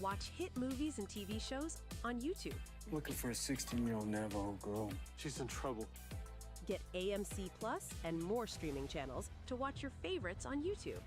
Watch hit movies and TV shows on YouTube. Looking for a 16-year-old Navajo girl. She's in trouble. Get AMC Plus and more streaming channels to watch your favorites on YouTube.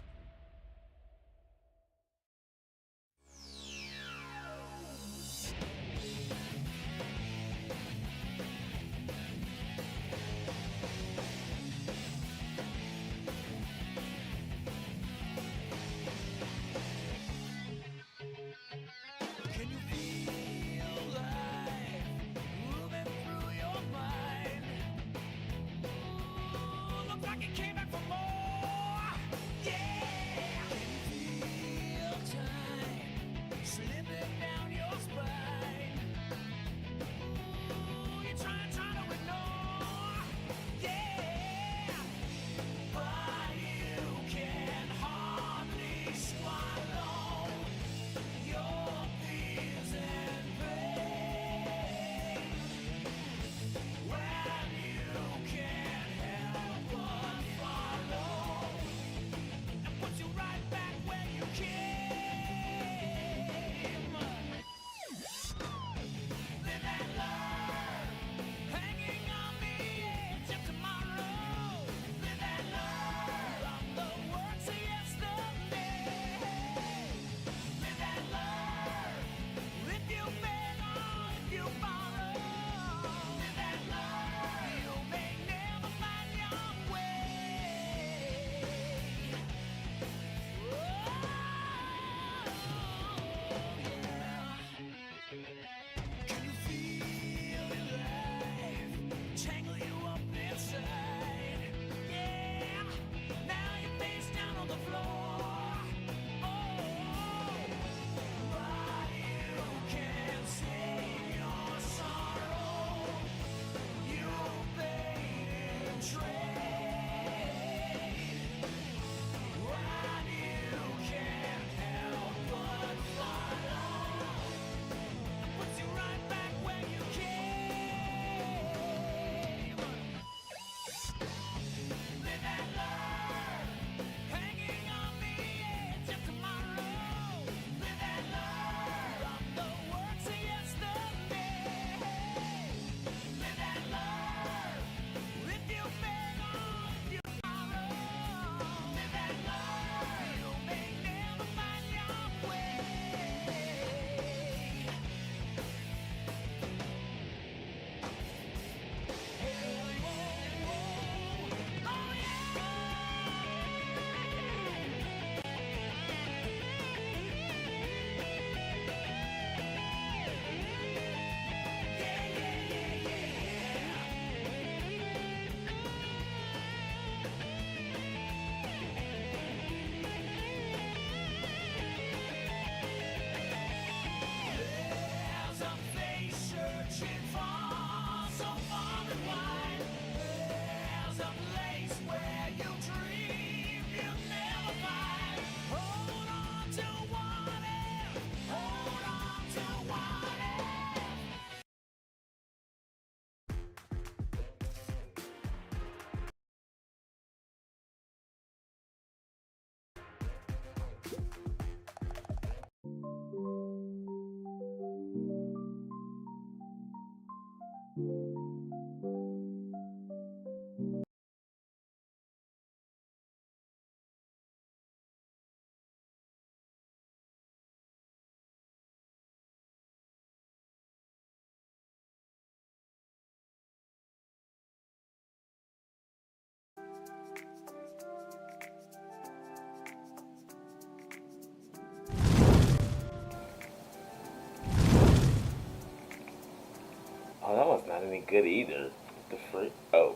Oh, that one's not any good either. The freak. Oh.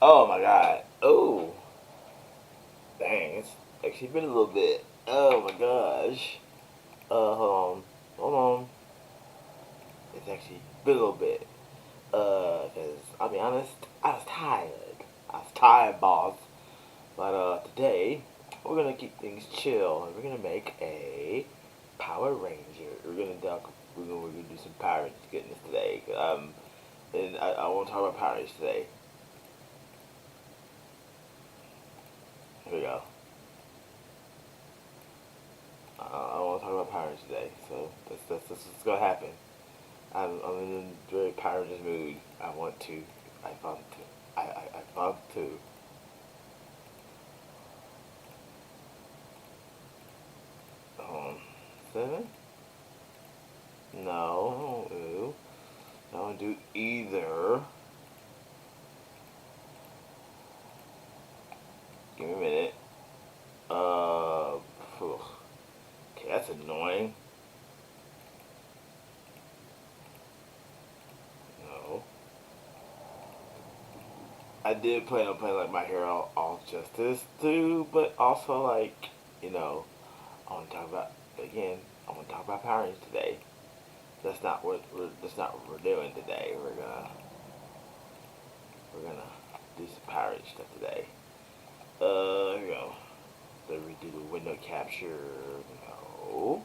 Oh my god. Oh. Dang, it's actually been a little bit. Oh my gosh. Hold on. Hold on. It's actually been a little bit. Cause I'll be honest, I was tired. I was tired, boss. But today we're gonna keep things chill and we're gonna make a Power Ranger. We're gonna do some Power Rangers goodness today. And I won't talk about Power Rangers today. Here we go. So that's what's gonna happen. I'm in a very pirate mood. I want to. I want to. I want to. 7? No. Ooh. I don't do either. Give me a minute. Phew. Okay, that's annoying. No. I did plan on playing like My Hero All Justice too, but also like, you know, I want to talk about again. I want to talk about Power Rangers today. That's not what we're doing today. We're gonna do some Power Rangers stuff today. Here we go. Let me do the window capture. No.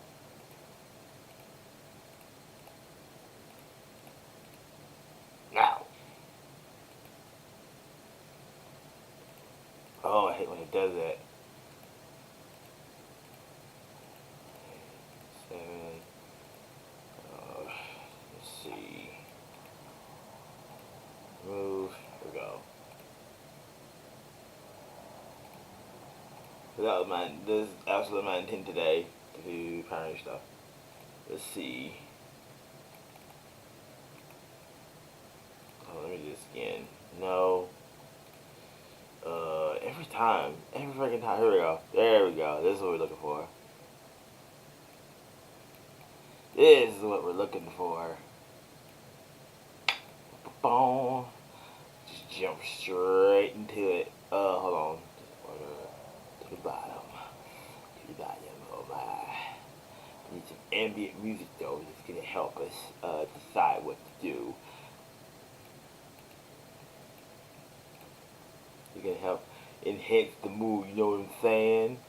Now. Oh, I hate when it does that. 7. Let's see. Move. Here we go. So that was this is absolutely my intent today to do Power Rangers stuff. Let's see. Oh, let me do this again. No. Every freaking time. Here we go. There we go. This is what we're looking for. This is what we're looking for. Boom. Just jump straight into it. Hold on. To the bottom. To the bottom. Oh my. Need some ambient music though. It's gonna help us decide what to do. It's gonna help enhance the mood. You know what I'm saying?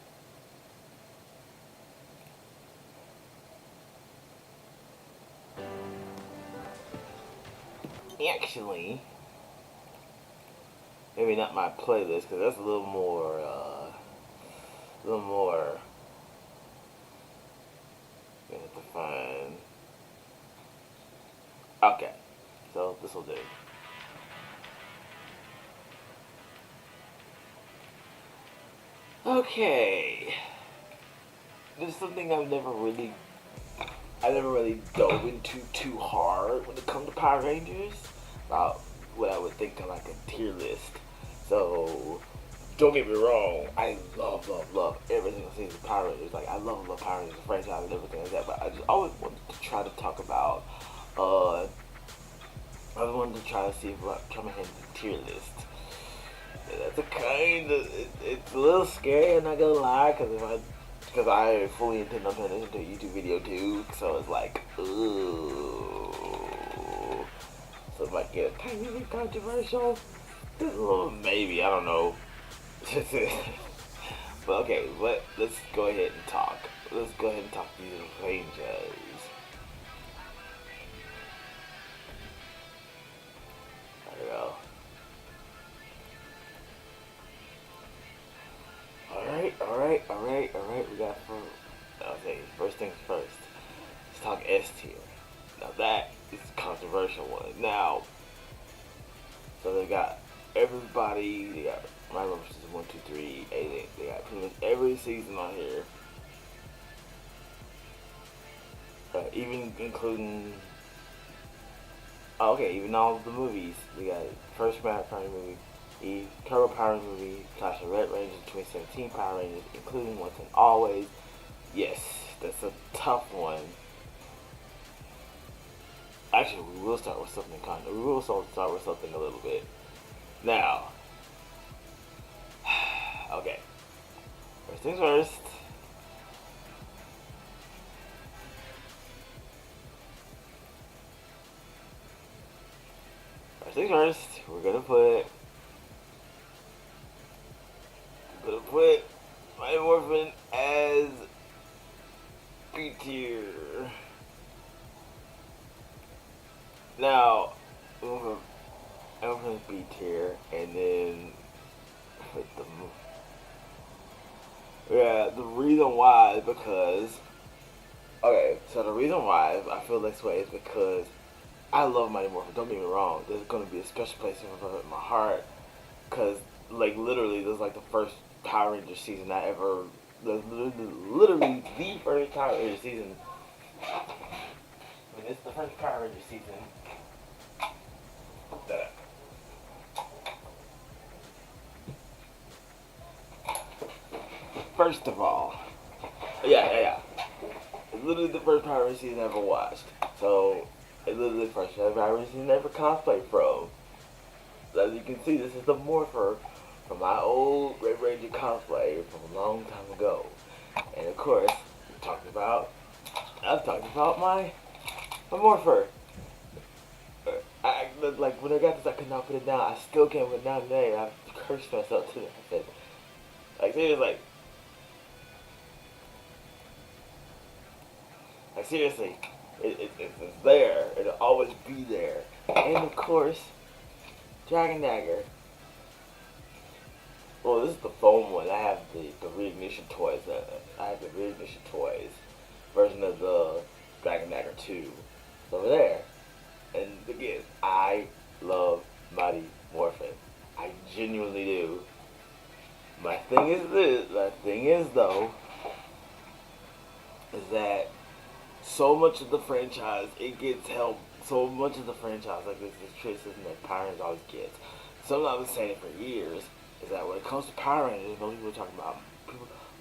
Actually, maybe not my playlist because that's a little more, gonna have to find. Okay, so this will do. Okay, there's something I never really dove into too hard when it comes to Power Rangers. About what I would think of like a tier list. So, don't get me wrong, I love every single season of Power Rangers. Like, I love Power Rangers, the franchise and everything like that. But I just always wanted to try to talk about, I always wanted to try to see if I come ahead with a tier list. And that's a kind of, it's a little scary, I'm not gonna lie, because I fully intend on turning this into a YouTube video too, so it's like, ooh. So it might get a tiny bit controversial. Just a little, maybe, I don't know. But okay, let's go ahead and talk. Let's go ahead and talk these Rangers. There we go. Alright. We got first things first. Let's talk S tier. Now that is a controversial one. Now, so they got everybody. They got My Versus 1, 2, 3, 8. They got pretty much every season on here, even including. Oh, okay, even all of the movies. We got first Power Rangers movie, the Turbo Power Rangers movie, Clash of Red Rangers, 2017 Power Rangers, including Once and Always. Yes, that's a tough one. Actually, we will start with something we will start with something a little bit. Now, okay. First things first. First things first. We're gonna put Mighty Morphin as B tier. Now, I'm gonna B tier, and then put the reason why is because Okay, so the reason why I feel this way is because I love Mighty Morphin. Don't get me wrong. There's gonna be a special place in my heart because, like, literally, this is like the first Power Ranger season I ever. Literally the first Power Ranger season. I mean, it's the first Power Ranger season that. First of all, yeah. It's literally the first Power Ranger season I ever watched. So, it's literally the first Power Ranger season I ever cosplayed from. As you can see, this is the Morpher from my old Red Ranger cosplay from a long time ago. And of course, I've talked about my Morpher. Like, when I got this, I could not put it down. I still can't put it down today. I cursed myself to it. I said, seriously, it's there. It'll always be there. And of course, Dragon Dagger. Well, this is the foam one. I have the Reignition toys. I have the Reignition toys version of the Dragon Dagger 2. It's over there. And again, I love Mighty Morphin. I genuinely do. My thing is though, is that so much of the franchise, it gets held, so much of the franchise, like this criticism that Power Rangers always gets. Something I've been saying for years is that when it comes to Power Rangers, most people are talking about,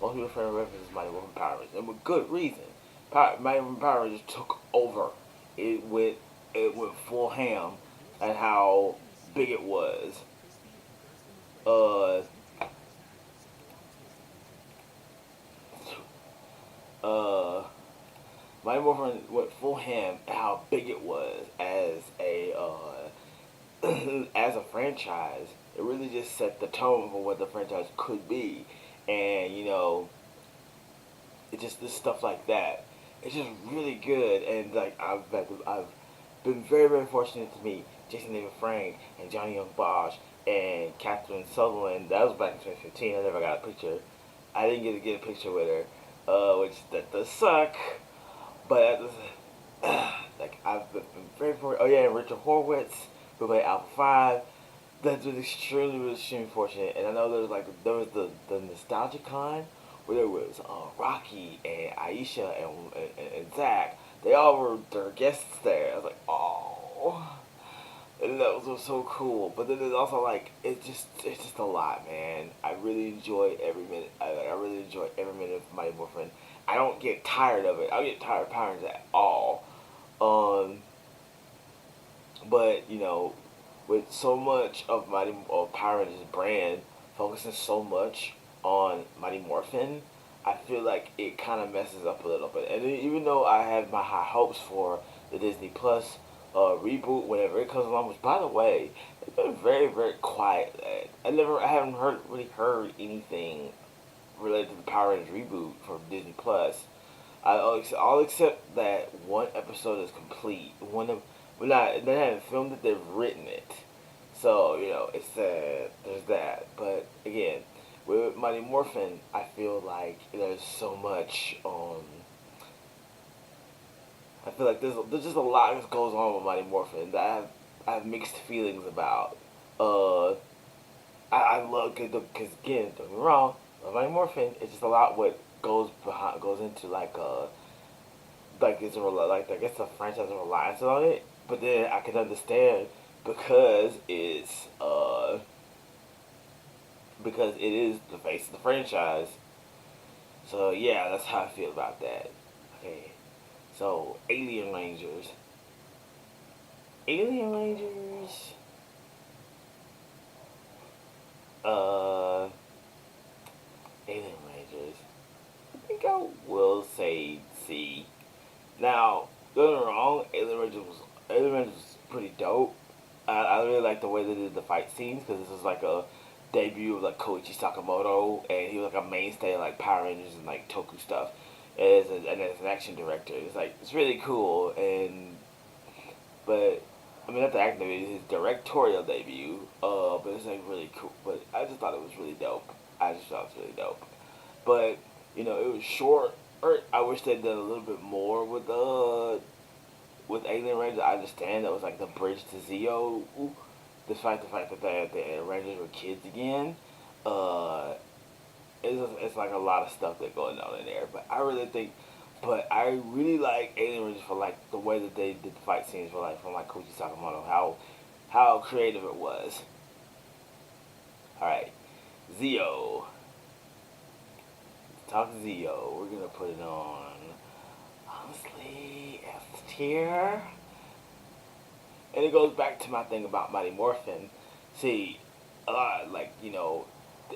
most people refer to Mighty Morphin Power Rangers, and with good reason. Mighty Morphin Power Rangers took over. It went full ham at how big it was. Uh, uh, Mighty Morphin went full ham at how big it was as a as a franchise. It really just set the tone for what the franchise could be, and it just this stuff like that. It's just really good, and like I've been very very fortunate to meet Jason David Frank and Johnny Young Bosch and Catherine Sutherland. That was back in 2015. I never got a picture. I didn't get a picture with her, which that does suck. But like I've been very fortunate. Oh yeah, and Richard Horowitz who played Alpha 5. That's was extremely fortunate. And I know there was the Nostalgia Con where there was Rocky and Aisha and Zach. They all were their guests there. I was like, oh, and that was so cool. But then there's also like it's just a lot, man. I really enjoy every minute. I really enjoy every minute of Mighty Morphin. I don't get tired of it. I don't get tired of Power Rangers at all. But with so much of Power Rangers brand focusing so much on Mighty Morphin, I feel like it kind of messes up a little bit. And even though I have my high hopes for the Disney Plus reboot whenever it comes along, which by the way, it's been very very quiet. I haven't really heard anything related to the Power Rangers reboot from Disney Plus. I'll accept that one episode is complete. They haven't filmed it, they've written it. So, it's there's that. But again, with Mighty Morphin, I feel like there's so much I feel like there's just a lot that goes on with Mighty Morphin that I have mixed feelings about. I love because again, don't get me wrong, Mighty Morphin, it's just a lot what goes into it's I guess the franchise relies on it, but then I can understand because because it is the face of the franchise. So yeah, that's how I feel about that. Okay, so Alien Rangers. Alien Rangers. Uh, Alien Rangers. I think I will say C. Now, don't get me wrong, Alien Rangers was pretty dope. I really like the way they did the fight scenes because this was like a debut of like Koichi Sakamoto, and he was like a mainstay of like Power Rangers and like Toku stuff. As an action director, it's really cool. But I mean, not the acting debut, his directorial debut. But it's like really cool. But I just thought it was really dope. I just thought it was really dope. But it was short. or I wish they'd done a little bit more with Alien Rangers. I understand that was like the bridge to Zeo, despite the fact that the Rangers were kids again. Uh, it's like a lot of stuff that going on in there. But I really like Alien Rangers for like the way that they did the fight scenes for like from like Koji Sakamoto, how creative it was. All right, Zeo. Talk Zeo. We're gonna put it on. Honestly, F tier. And it goes back to my thing about Mighty Morphin. See, a lot like the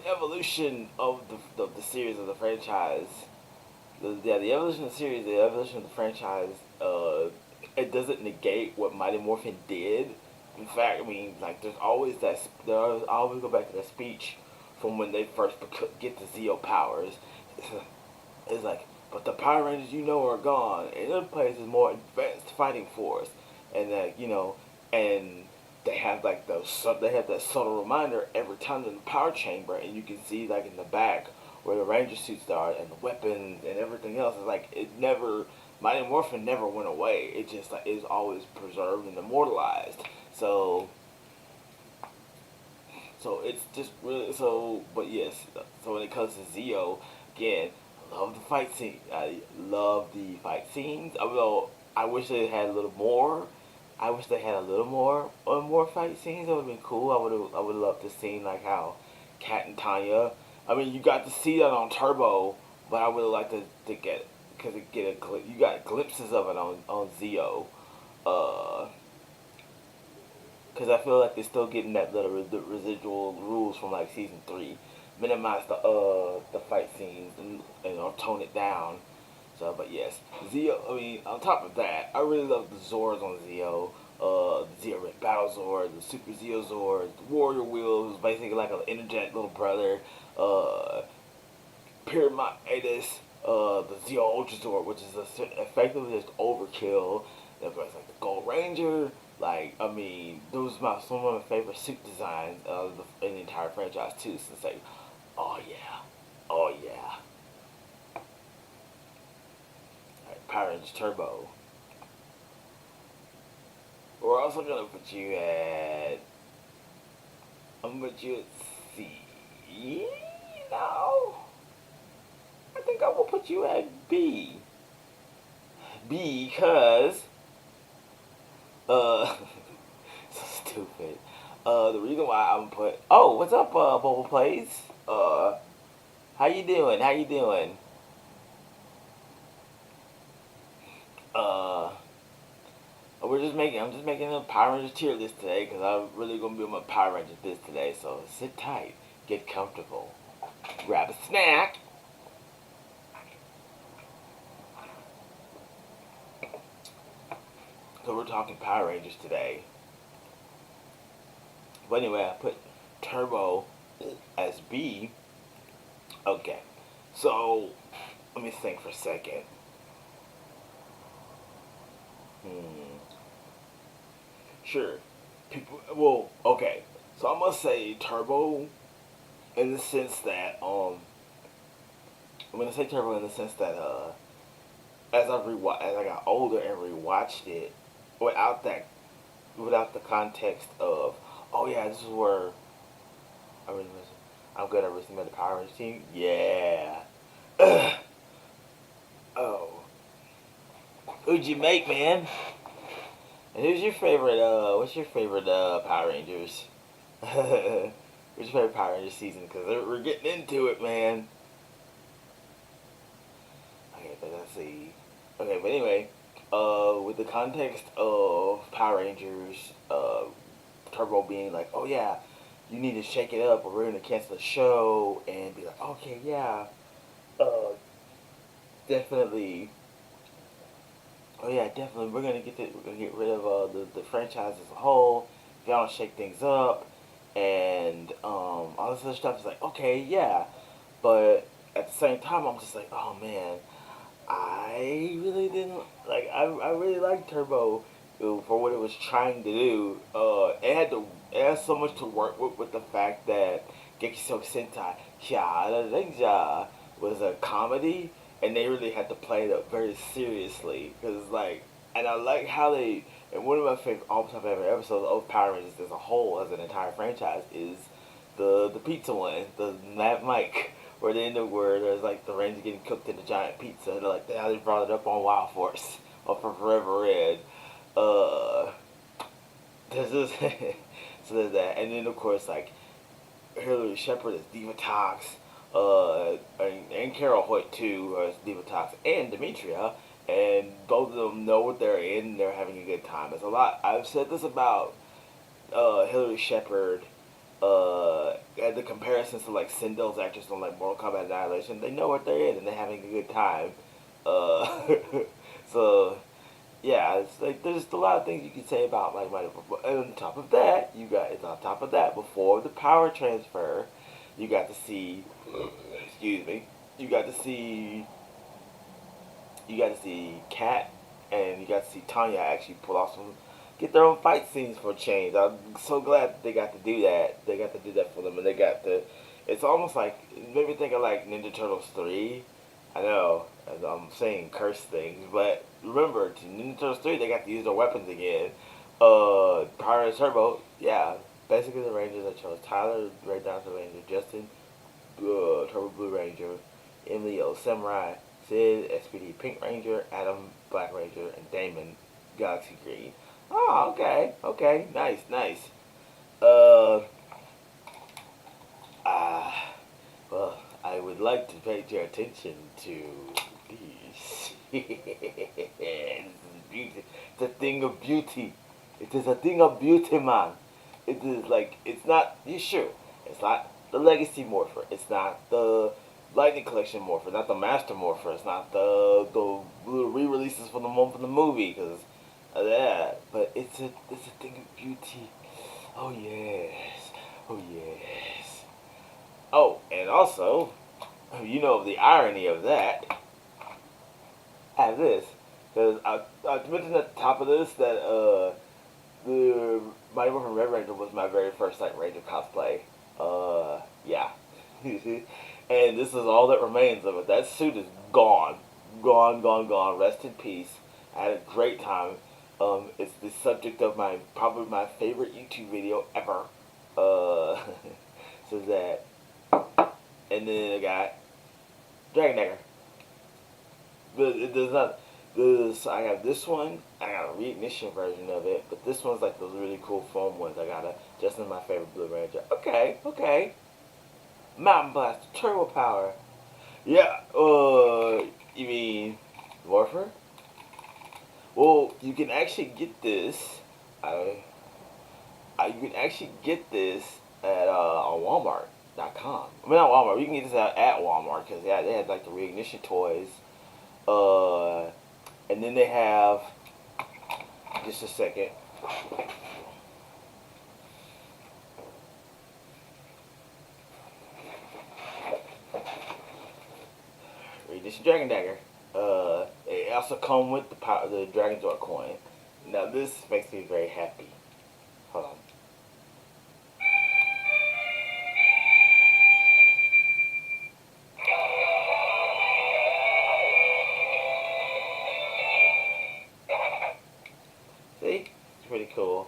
evolution of the series of the franchise. The evolution of the series, the evolution of the franchise. It doesn't negate what Mighty Morphin did. In fact, I mean, like there's always that. I always go back to that speech from when they first get the Zeo powers. It's like, but the Power Rangers you know are gone, and their place is more advanced fighting force, and that and they have like they have that subtle reminder every time in the power chamber, and you can see like in the back where the Ranger suits are and the weapons and everything else. It's like it never, Mighty Morphin never went away. It just like is always preserved and immortalized. So it's just really so. But yes, so when it comes to Zeo, again, I love the fight scene. I love the fight scenes. Although I wish they had a little more. I wish they had a little more fight scenes. That would have been cool. I would love to see like how Kat and Tanya. I mean, you got to see that on Turbo, but I would have liked to get you got glimpses of it on Zeo. Because I feel like they're still getting that little residual rules from like season 3, minimize the fight scenes and tone it down. So, but yes, Zeo. I mean, on top of that, I really love the Zords on Zeo. The Zeo Red Battle Zord, the Super Zeo Zord, the Warrior Wheel, who's basically like an energetic little brother. Pyramidas, the Zeo Ultra Zord, which is effectively just overkill. Then there's like the Gold Ranger. Like, I mean, those are some of my favorite suit designs in the entire franchise too. So it's like, oh yeah, oh yeah. Alright, Power Rangers Turbo. We're also gonna put you at. I'm gonna put you at C. No, I think I will put you at B. Because so stupid. The reason why I'm put. Oh, what's up, Bubble Plays? How you doing? How you doing? Uh, I'm just making a Power Rangers tier list today because I'm really gonna be on my Power Rangers list today. So sit tight, get comfortable, grab a snack. So we're talking Power Rangers today. But anyway, I put Turbo as B. Okay, so let me think for a second. Sure. People. Well, okay. So I'm gonna say Turbo, in the sense that I'm gonna say Turbo in the sense that as I got older and rewatched it, without that, without the context of, oh yeah, this is where I really miss it. I'm good at Rising the Power Rangers team. Yeah. Oh, who'd you make, man? And who's your favorite? What's your favorite Power Rangers? What's your favorite Power Rangers season? Because we're getting into it, man. Okay, but let's see. Okay, but anyway, with the context of Power Rangers, Turbo being like, oh yeah, you need to shake it up, or we're gonna cancel the show, and be like, okay, yeah, uh, definitely. Oh yeah, definitely. We're gonna get rid of the franchise as a whole. If y'all don't shake things up, and all this other stuff is like, okay, yeah, but at the same time, I'm just like, oh man, I really didn't like. I really liked Turbo for what it was trying to do. It had so much to work with the fact that Gekiso Sentai Kya Renja was a comedy, and they really had to play it up very seriously because like, and I like how they. And one of my favorite, all-time favorite episodes of Power Rangers as a whole, as an entire franchise, is the pizza one, the Mad Mike, where they end up where there's like the Rangers getting cooked in a giant pizza, and like how they brought it up on Wild Force or for Forever Red. Uh, there's this, so there's that, and then of course like Hillary Shepard as Divatox, and Carol Hoyt too as Divatox, and Demetria, and both of them know what they're in. And they're having a good time. It's a lot. I've said this about Hillary Shepard. And the comparisons to like Sindel's actress on like Mortal Kombat Annihilation, they know what they're in and they're having a good time. Uh, so yeah, it's like there's a lot of things you can say about like Mighty Morphin. And on top of that, before the power transfer, you got to see, excuse me, you got to see, you got to see Kat and you got to see Tanya actually pull off some, get their own fight scenes for a change. I'm so glad that they got to do that. They got to do that for them, and they got to. It's almost like it made me think of like Ninja Turtles 3. I know, as I'm saying curse things, but remember, to Ninja Turtles 3, they got to use their weapons again. Power Rangers Turbo, yeah, basically the Rangers I chose. Tyler, Red Dinosaur Ranger, Justin, Turbo Blue Ranger, Emily, Yellow Samurai, Sid, SPD Pink Ranger, Adam, Black Ranger, and Damon, Galaxy Green. Oh, okay, nice, nice. Uh, ah, well, I would like to pay your attention to these. This is beauty. It's a thing of beauty. It is a thing of beauty, man. It is like, it's not, you sure, it's not the Legacy Morpher. It's not the Lightning Collection Morpher. Not the Master Morpher. It's not the re-releases from the movie, because of that. But it's a thing of beauty. Oh, yes. Oh, yes. Oh, and also, you know the irony of that. I have this. Because I mentioned at the top of this that the Mighty Morphin Red Ranger was my very first like Ranger cosplay. Yeah. And this is all that remains of it. That suit is gone. Gone, gone, gone. Rest in peace. I had a great time. It's the subject of probably my favorite YouTube video ever. So that. And then I got Dragon Dagger. But it does not. I have this one. I got a reignition version of it, but this one's like those really cool foam ones. I got just in my favorite Blue Ranger. Okay. Mountain Blast Turbo Power. Yeah. You mean Morpher? Well, you can actually get this. You can actually get this at on Walmart.com. I mean, not Walmart. You can get this at Walmart because yeah, they had like the reignition toys. And then they have just a second. Reignition Dragon Dagger. It also come with the Dragon Zord coin. Now this makes me very happy. Hold on. See? It's pretty cool.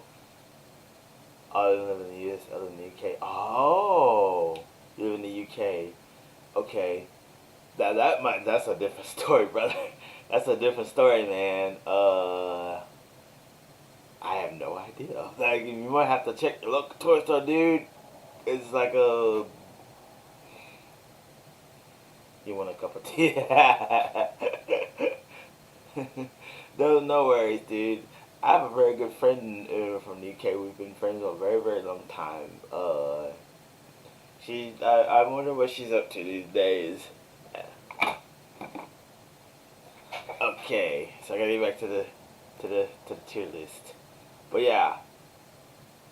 I live in the US, I live in the UK. Oh! You live in the UK. Okay. That's a different story, brother. That's a different story, man. I have no idea. Like, you might have to check your local toy store, dude. It's like a... You want a cup of tea? No worries, dude. I have a very good friend from the UK. We've been friends for a very, very long time. I wonder what she's up to these days. Okay, so I gotta get back to the tier list. But yeah,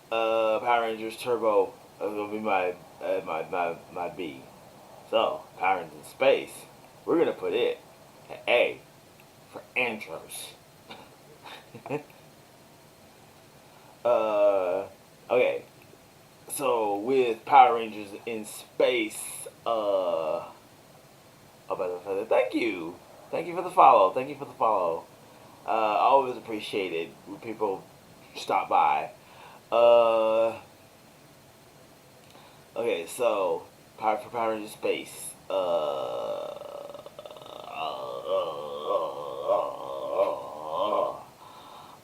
Power Rangers Turbo is gonna be my B. So Power Rangers in Space, we're gonna put it at A for Andros. Okay. So with Power Rangers in Space, About the thank you. Thank you for the follow. Thank you for the follow. I always appreciate it when people stop by. Uh, okay, so Power for Power Rangers Space.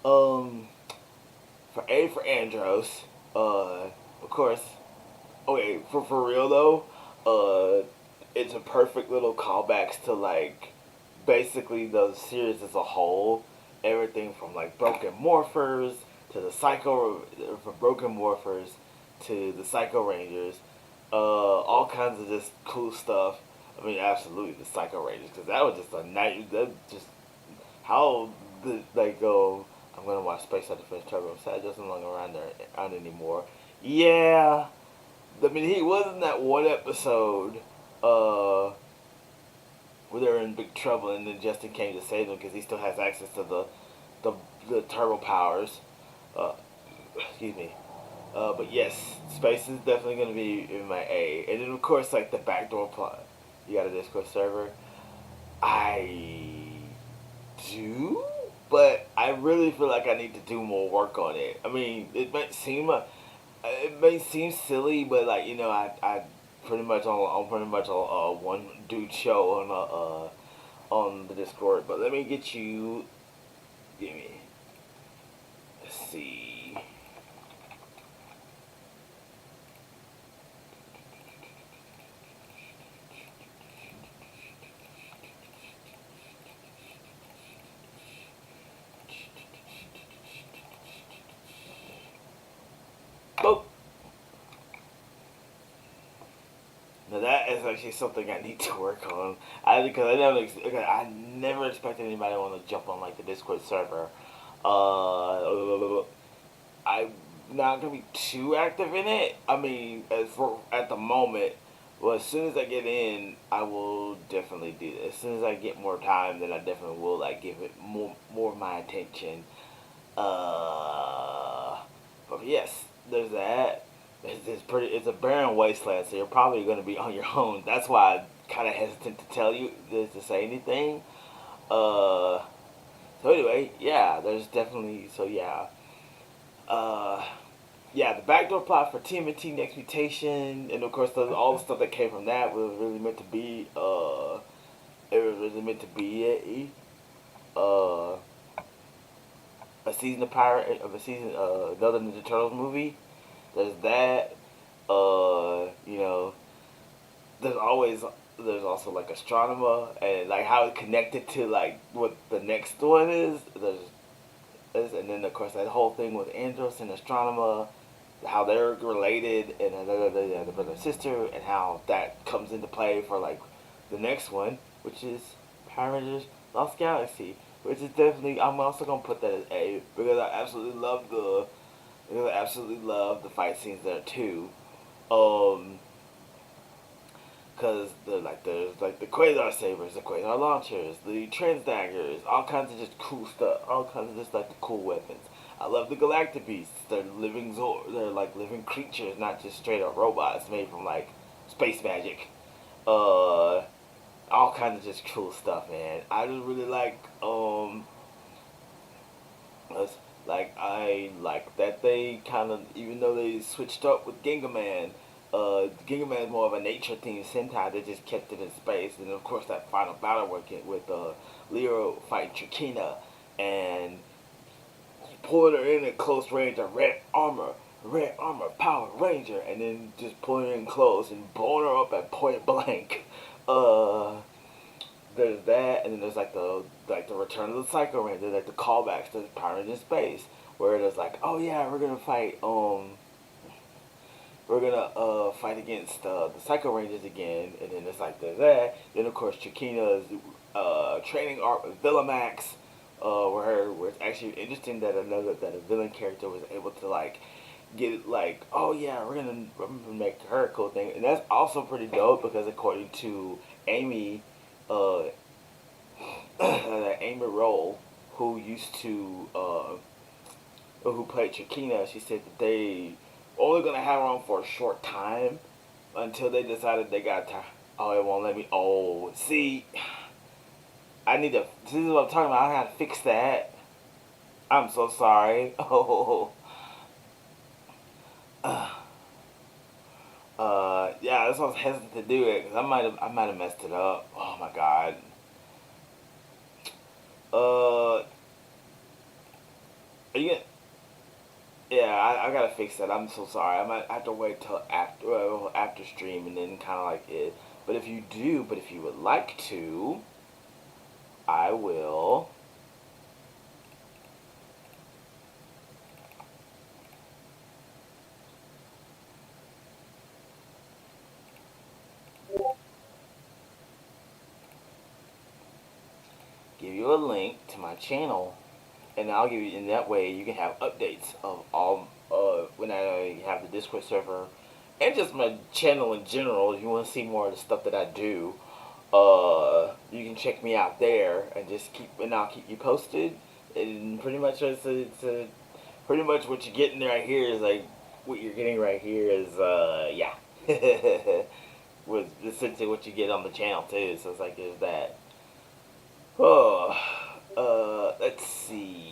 Um, for A for Andros. Of course. Okay, for real though. It's a perfect little callbacks to like basically the series as a whole. Everything from like Broken Morphers to the Psycho, from Broken Morphers to the Psycho Rangers, all kinds of just cool stuff. I mean, absolutely the Psycho Rangers, because that was just a night. That just how the like go. I'm gonna watch Space Hunter Finish Turbo. I'm sad doesn't longer around there around anymore. Yeah, I mean he was in that one episode. Where they were in big trouble, and then Justin came to save them because he still has access to the, the turbo powers. Uh, excuse me. But yes, space is definitely going to be in my A. And then, of course, like the backdoor plot. You got a Discord server? I do, but I really feel like I need to do more work on it. I mean, it may seem silly, but like I pretty much on pretty much a one dude show on the Discord. But let me get you. Give me. Let's see. Boop. Now that is actually something I need to work on. I never expected anybody to want to jump on like the Discord server. I'm not gonna be too active in it. I mean, as for at the moment, well, as soon as I get in, I will definitely do this. As soon as I get more time, then I definitely will like give it more of my attention. But yes, there's that. It's a barren wasteland, so you're probably going to be on your own. That's why I kind of hesitant to tell you to say anything. Uh, so anyway, yeah, there's definitely uh, yeah, the backdoor plot for TMNT Next Mutation, and of course all the stuff that came from that was really meant to be it was really meant to be uh a season of pirate of a season another Ninja Turtles movie. There's that. You know, there's also like Astronomer and like how it connected to like what the next one is. And then of course that whole thing with Andros and Astronomer, how they're related and the brother and sister, and how that comes into play for like the next one, which is Power Rangers Lost Galaxy, which is definitely I'm also gonna put that as A because I absolutely love the fight scenes there too. Um, Cause there's like the quasar sabers, the quasar launchers, the trans daggers, all kinds of just cool stuff, all kinds of just like the cool weapons. I love the galactic beasts. They're like living creatures, not just straight up robots made from like space magic. All kinds of just cool stuff, man. I just really us- I like that they kind of, even though they switched up with Gingaman, Gingaman is more of a nature themed Sentai. They just kept it in space, and of course that final battle working with Leo fighting Trakina, and pulling her in at close range of red armor, Power Ranger, and then just pulling her in close and blowing her up at point blank. Uh, there's that, and then there's like the Return of the Psycho Ranger, like the callbacks to Power Rangers Space, where it is like, oh yeah, we're gonna fight against the Psycho Rangers again, and then it's like there's that. Then of course Chikina's training arc with Villamax, where it's actually interesting that a villain character was able to like get it like, oh yeah, we're gonna make her a cool thing, and that's also pretty dope because according to Amy, uh, Amy Roll, who used to who played Chikina, she said that they only gonna have her on for a short time until they decided they got tired. Oh, it won't let me. Oh, see, I need to. This is what I'm talking about. I gotta fix that. I'm so sorry. Oh, yeah, that's why I was hesitant to do it because I might have messed it up. Oh my god. Are you gonna, yeah, I gotta fix that. I'm so sorry. I might have to wait till after stream and then kind of like it. But if you would like to, I will give you a link to my channel, and I'll give you in that way you can have updates of all when I have the Discord server and just my channel in general. If you want to see more of the stuff that I do, you can check me out there and I'll keep you posted. And pretty much pretty much what you're getting right here is like what you're getting right here is yeah. Was essentially what you get on the channel too. So it's like there's that. Oh, let's see.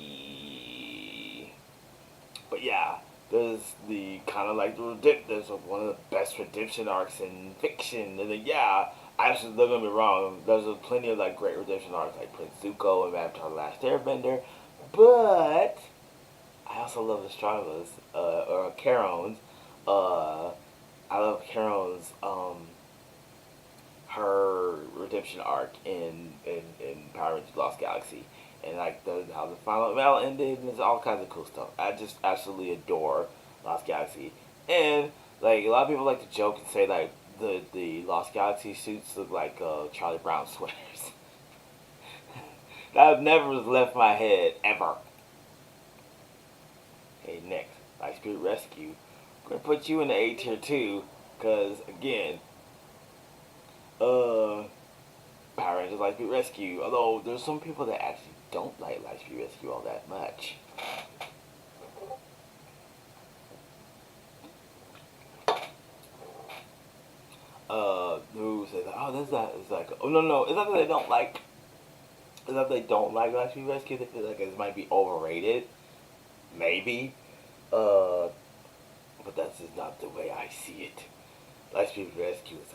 But yeah, there's the kind of like there's one of the best redemption arcs in fiction, and then yeah, actually don't get me wrong, there's plenty of like great redemption arcs like Prince Zuko and Avatar: The Last Airbender, but I also love Estrada's or Charon's. Uh, I love Charon's her redemption arc in Power Rangers Lost Galaxy, and like how the final battle ended, and there's all kinds of cool stuff. I just absolutely adore Lost Galaxy, and like a lot of people like to joke and say like the Lost Galaxy suits look like Charlie Brown sweaters. That never left my head ever. Hey, next, Lightspeed Rescue. I'm gonna put you in the A tier too, cause again, uh, Power Rangers Lightspeed Rescue. Although there's some people that actually don't like Lightspeed Rescue all that much. Who says, oh, that's not, it's like, oh, no, it's not that they don't like, it's not that they don't like Lightspeed Rescue, they feel like it might be overrated, maybe, uh, but that's just not the way I see it. Lightspeed Rescue is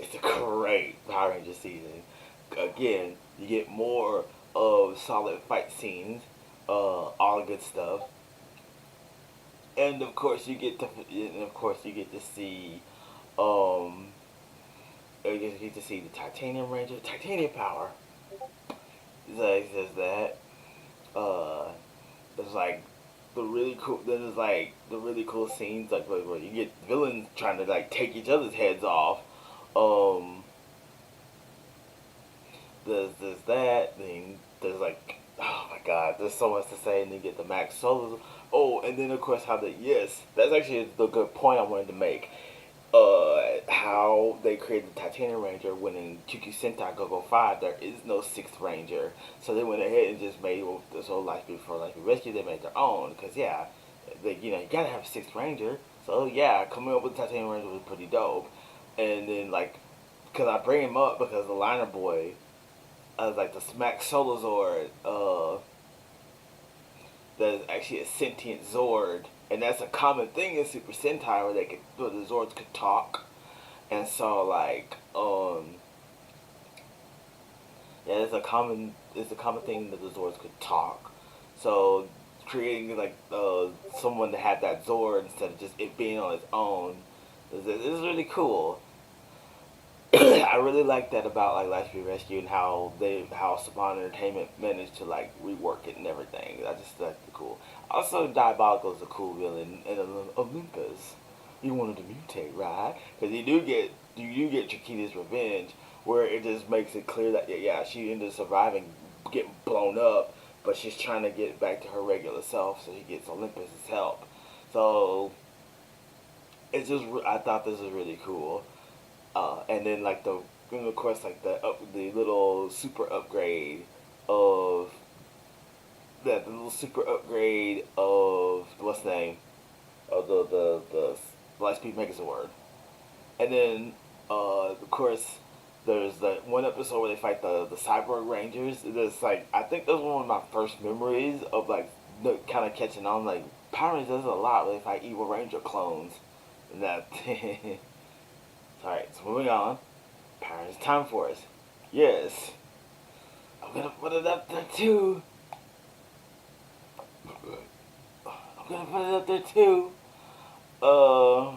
it's a great Power Ranger season. Again, you get more of solid fight scenes, all the good stuff, and of course you get to see, um, you get to see the Titanium Ranger, Titanium Power. It says that. Uh, there's like the really cool. Then there's like the really cool scenes like where you get villains trying to like take each other's heads off. Um, there's that. Then there's like, oh my god, there's so much to say. And then you get the Max Solos. Oh, and then of course how the yes, that's actually the good point I wanted to make. How they created the Titanium Ranger when in QQ Sentai Go-Go 5 there is no 6th Ranger. So they went ahead and just made, well, this whole Lightspeed for Lightspeed Rescue, they made their own. Because, yeah, you gotta have a 6th Ranger. So, yeah, coming up with the Titanium Ranger was pretty dope. And then, like, because I bring him up because the Liner Boy, like the Smack Solozord, that is actually a sentient Zord. And that's a common thing in Super Sentai where the Zords could talk. And so like, yeah, it's a common thing that the Zords could talk. So creating like someone to have that Zord instead of just it being on its own is really cool. I really like that about like Lightspeed Rescue and how Saban Entertainment managed to like rework it and everything. I just that's cool. Also, Diabolical is a cool villain in Olympus. You wanted to mutate, right? Because you do get Chiquita's revenge, where it just makes it clear that yeah, she ended up surviving, getting blown up, but she's trying to get back to her regular self, so she gets Olympus's help. So I thought this was really cool. And then like of course like the little super upgrade of the little super upgrade of what's the name of the Lightspeed Megazord, and then Of course, there's the one episode where they fight the Cyborg Rangers. It's like I think that's one of my first memories of like kind of catching on. Like Power Rangers does a lot where they fight Evil Ranger clones. And that. Alright, so moving on. Power Rangers Time Force. Yes. I'm gonna put it up there too. I'm gonna put it up there too. Uh,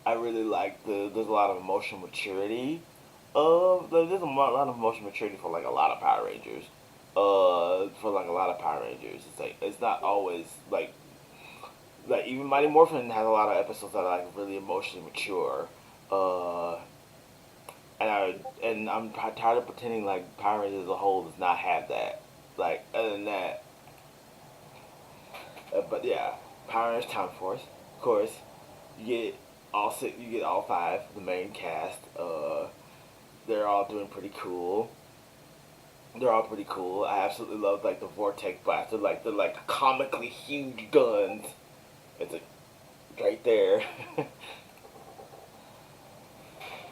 I really like there's a lot of emotional maturity. There's a lot of emotional maturity for like a lot of Power Rangers. For like a lot of Power Rangers, it's like it's not always like even Mighty Morphin has a lot of episodes that are like really emotionally mature. Uh, and I'm tired of pretending like Power Rangers as a whole does not have that. Like other than that, but yeah, Power Rangers Time Force, of course, you get all six, you get all five, the main cast. They're all doing pretty cool. They're all pretty cool. I absolutely love like the Vortex Blaster, like they're like comically huge guns. It's like right there.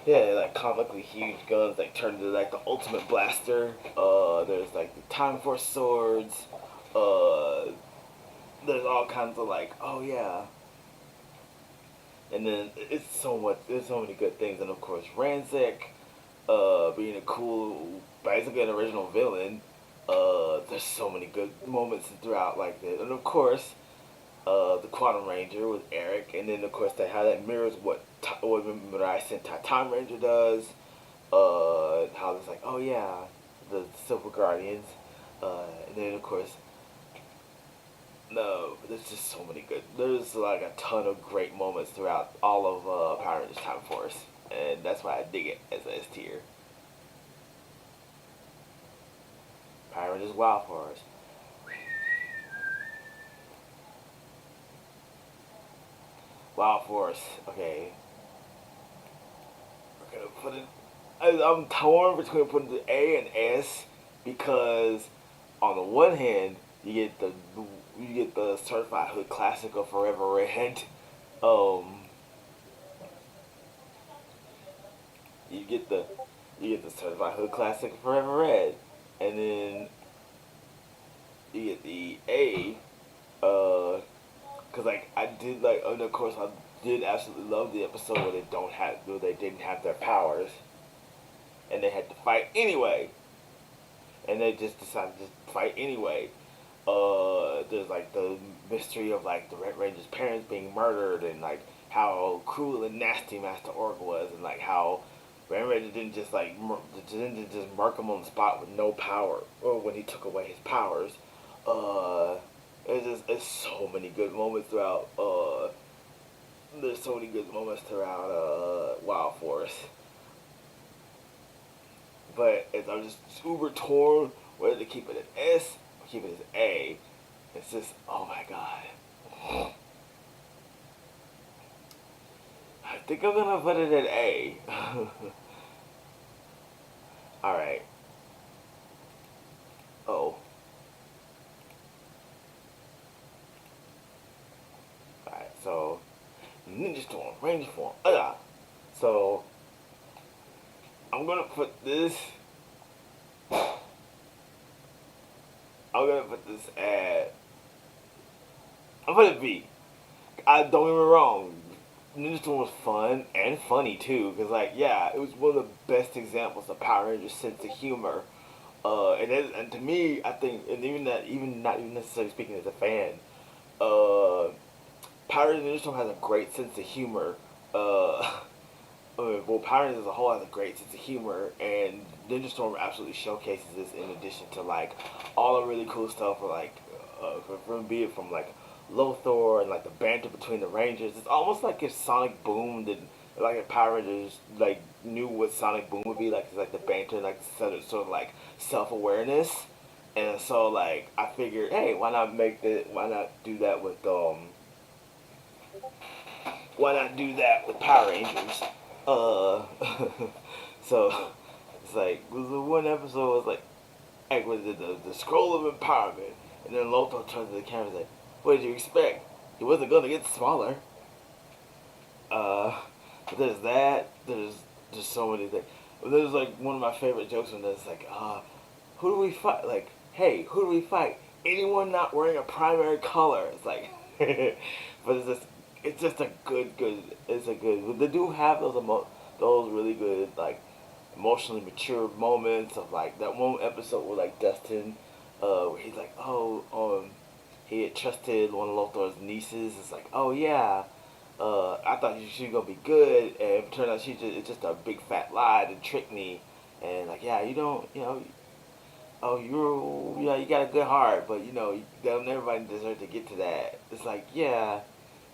Yeah, like comically huge guns like turn into like the ultimate blaster. There's like the Time Force swords. Uh, there's all kinds of like, oh yeah. And then it's so much. There's so many good things, and of course Ransik, being a cool, basically an original villain. There's so many good moments throughout like this, and of course, the Quantum Ranger with Eric, and then of course how that mirrors what Mirai Sentai Time Ranger does. How it's like, oh yeah, the Silver Guardians, and then of course, no, there's just so many good. There's like a ton of great moments throughout all of Power Rangers Time Force, and that's why I dig it as a S tier. Power Rangers Wild Force. Wild Force. Okay, we're gonna put it. I'm torn between putting the A and S because on the one hand you get the Certified Hood Classic of Forever Red. Um, you get the Certified Hood Classic of Forever Red, and then you get the A. Cause like I did like, and of course I did absolutely love the episode where they didn't have their powers, and they had to fight anyway, and they just decided to fight anyway. There's like the mystery of like the Red Ranger's parents being murdered, and like how cruel and nasty Master Org was, and like how Red Ranger didn't just murk him on the spot with no power, or when he took away his powers. Uh, it's so many good moments throughout. There's so many good moments throughout Wild Force, but I'm just super torn whether to keep it an S or keep it as A. It's just, oh my god. I think I'm gonna put it at A. Alright. Oh. Alright, so Ninja Storm, Range Form. So I'm gonna put this I'm gonna put this at I'm gonna B. I don't get me wrong. Ninja Storm was fun and funny too, cause like yeah, it was one of the best examples of Power Rangers' sense of humor. And to me, I think, and even not even necessarily speaking as a fan, uh, Power Rangers Ninja Storm has a great sense of humor. Well, Power Rangers as a whole has a great sense of humor, and Ninja Storm absolutely showcases this. In addition to like all the really cool stuff, for like from be it from like Lothor and like the banter between the Rangers. It's almost like if Sonic Boom did, like if Power Rangers like knew what Sonic Boom would be like. It's like the banter, like sort of like self awareness. And so like I figured, hey, why not do that with why not do that with Power Rangers? Uh, so it's like was the one episode was like was it the scroll of empowerment, and then Lothar turns to the camera and said, "What did you expect? He wasn't gonna get smaller." Uh, But there's that. There's just so many things. There's like one of my favorite jokes when it's like, who do we fight? Like, hey, who do we fight? Anyone not wearing a primary color. It's like, but it's just a good. It's a good. But they do have those really good like emotionally mature moments of like that one episode where like Dustin, where he's like, he had trusted one of Lothor's nieces. It's like, oh yeah, I thought she was gonna be good, and it turned out it's just a big fat lie to trick me. And like, yeah, you don't, oh, you got a good heart, but don't everybody deserve to get to that. It's like, yeah,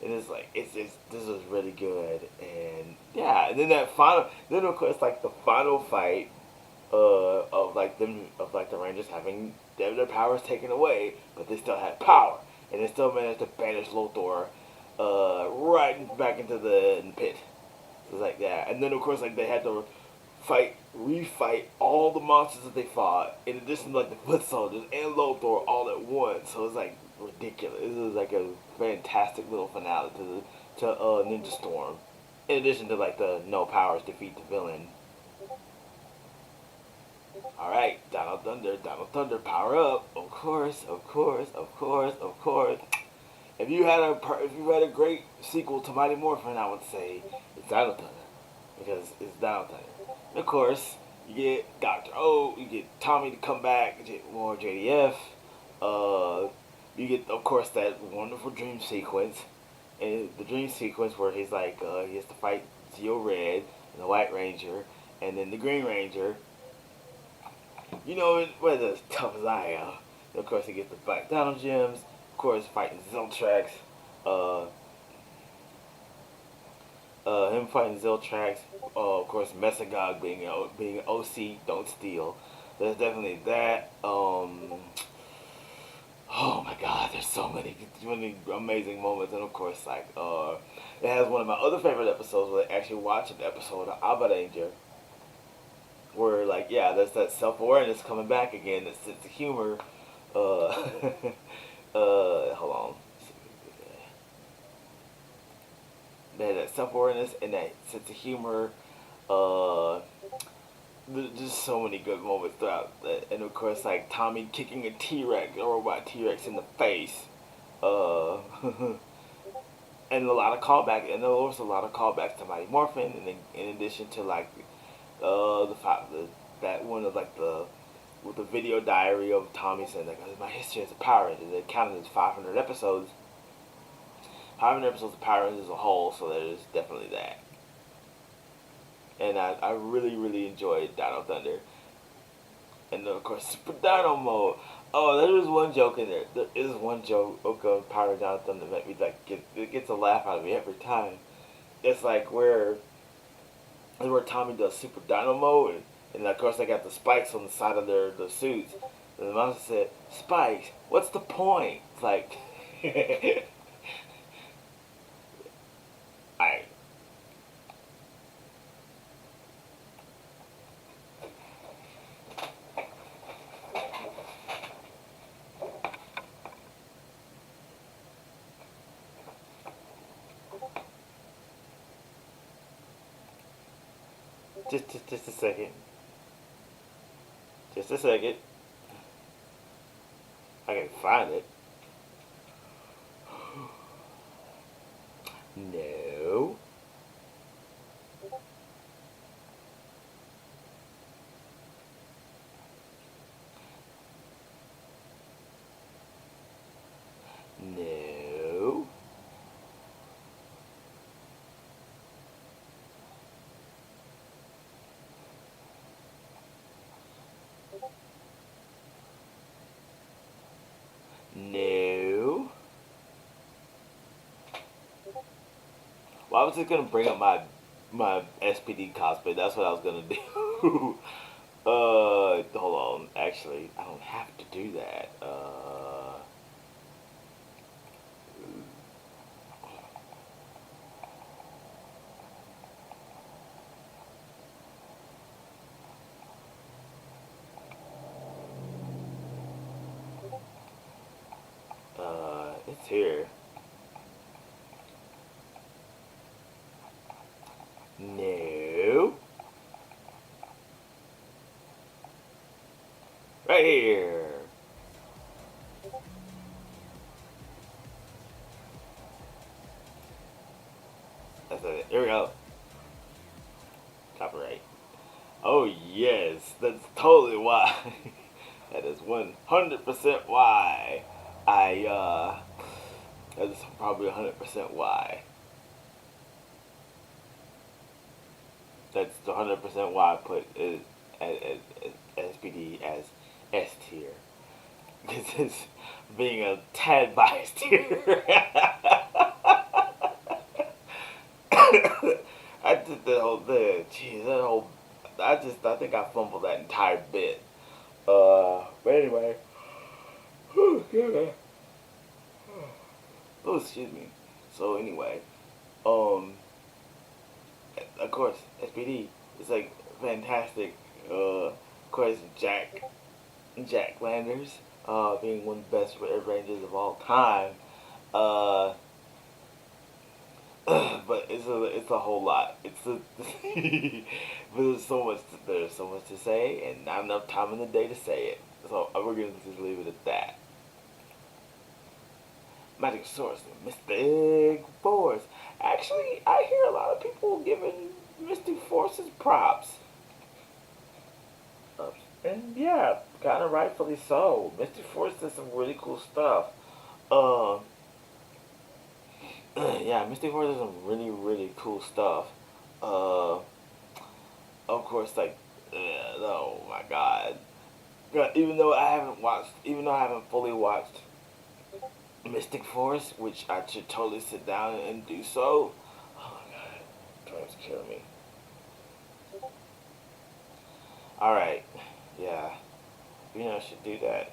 and it's like, this was really good, and yeah, and then then of course like the final fight, of like the Rangers having their powers taken away, but they still had power, and they still managed to banish Lothor, right back into the pit. So it's like that, and then of course like they had to refight all the monsters that they fought, in addition to like the foot soldiers and Lothor all at once. So it's like ridiculous. This is like a fantastic little finale to Ninja Storm. In addition to like the no powers defeat the villain. All right, Donald Thunder, power up! Of course, of course, of course, of course. If you had a great sequel to Mighty Morphin, I would say it's Donald Thunder, because it's Donald Thunder. And of course, you get Doctor O, you get Tommy to come back, you get more JDF. You get of course that wonderful dream sequence, and the dream sequence where he's like he has to fight Zeo Red and the White Ranger, and then the Green Ranger. Whether as tough as I am. And of course, he gets the Black Dino Gems. Of course, fighting Ziltrax. Uh, him fighting Ziltrax. Of course, Mesagog being an OC, don't steal. There's definitely that. Oh my God, there's so many amazing moments, and of course, like it has one of my other favorite episodes where they actually watch an episode of Abba Danger, where like yeah, there's that self awareness coming back again, that sense of humor. Hold on. They had that self awareness and that sense of humor. Uh, there's just so many good moments throughout that, and of course like Tommy kicking a robot T-Rex in the face. Uh, and a lot of callback, and there was a lot of callbacks to Mighty Morphin, and in addition to like that one of like with the video diary of Tommy saying like my history as a Power Ranger. It counted as 500 episodes. 500 episodes of Power Rangers as a whole, so there's definitely that. And I really really enjoyed Dino Thunder, and then of course Super Dino Mode. Oh, there is one joke in there. There is one joke of Power Dino Thunder that made me like it gets a laugh out of me every time. It's like where Tommy does Super Dino Mode, and of course they got the spikes on the side of their suits. And the monster said, "Spikes, what's the point?" It's like, I just a second, just a second. I can find it. No. No. No. Well, I was just gonna bring up my SPD cosplay. That's what I was gonna do. Hold on. Actually, I don't have to do that. It's here. right here. That's it. Here we go. Copyright. Oh yes, that's totally why. That is 100% why. I that's probably 100% why. That's 100% why I put it as SPD as S tier. Because it's being a tad biased here. I did the whole thing. Jeez, that whole. I think I fumbled that entire bit. But anyway. Oh, excuse me. So anyway, um, of course, SPD is like fantastic. Of course, Jack Landers, being one of the best Red Rangers of all time. Uh, but it's a whole lot. It's a but there's so much to say, and not enough time in the day to say it. So we're gonna just leave it at that. Magic Source, Mystic Force. Actually, I hear a lot of people giving Mystic Forces props. And yeah, kind of rightfully so. Mystic Force does some really cool stuff. Um, yeah, Mystic Force does some really, really cool stuff. Uh, of course, like, oh my god. Yeah, even though I haven't fully watched Mystic Force, which I should totally sit down and do so. Oh my god, trying to kill me. Alright, yeah. I should do that.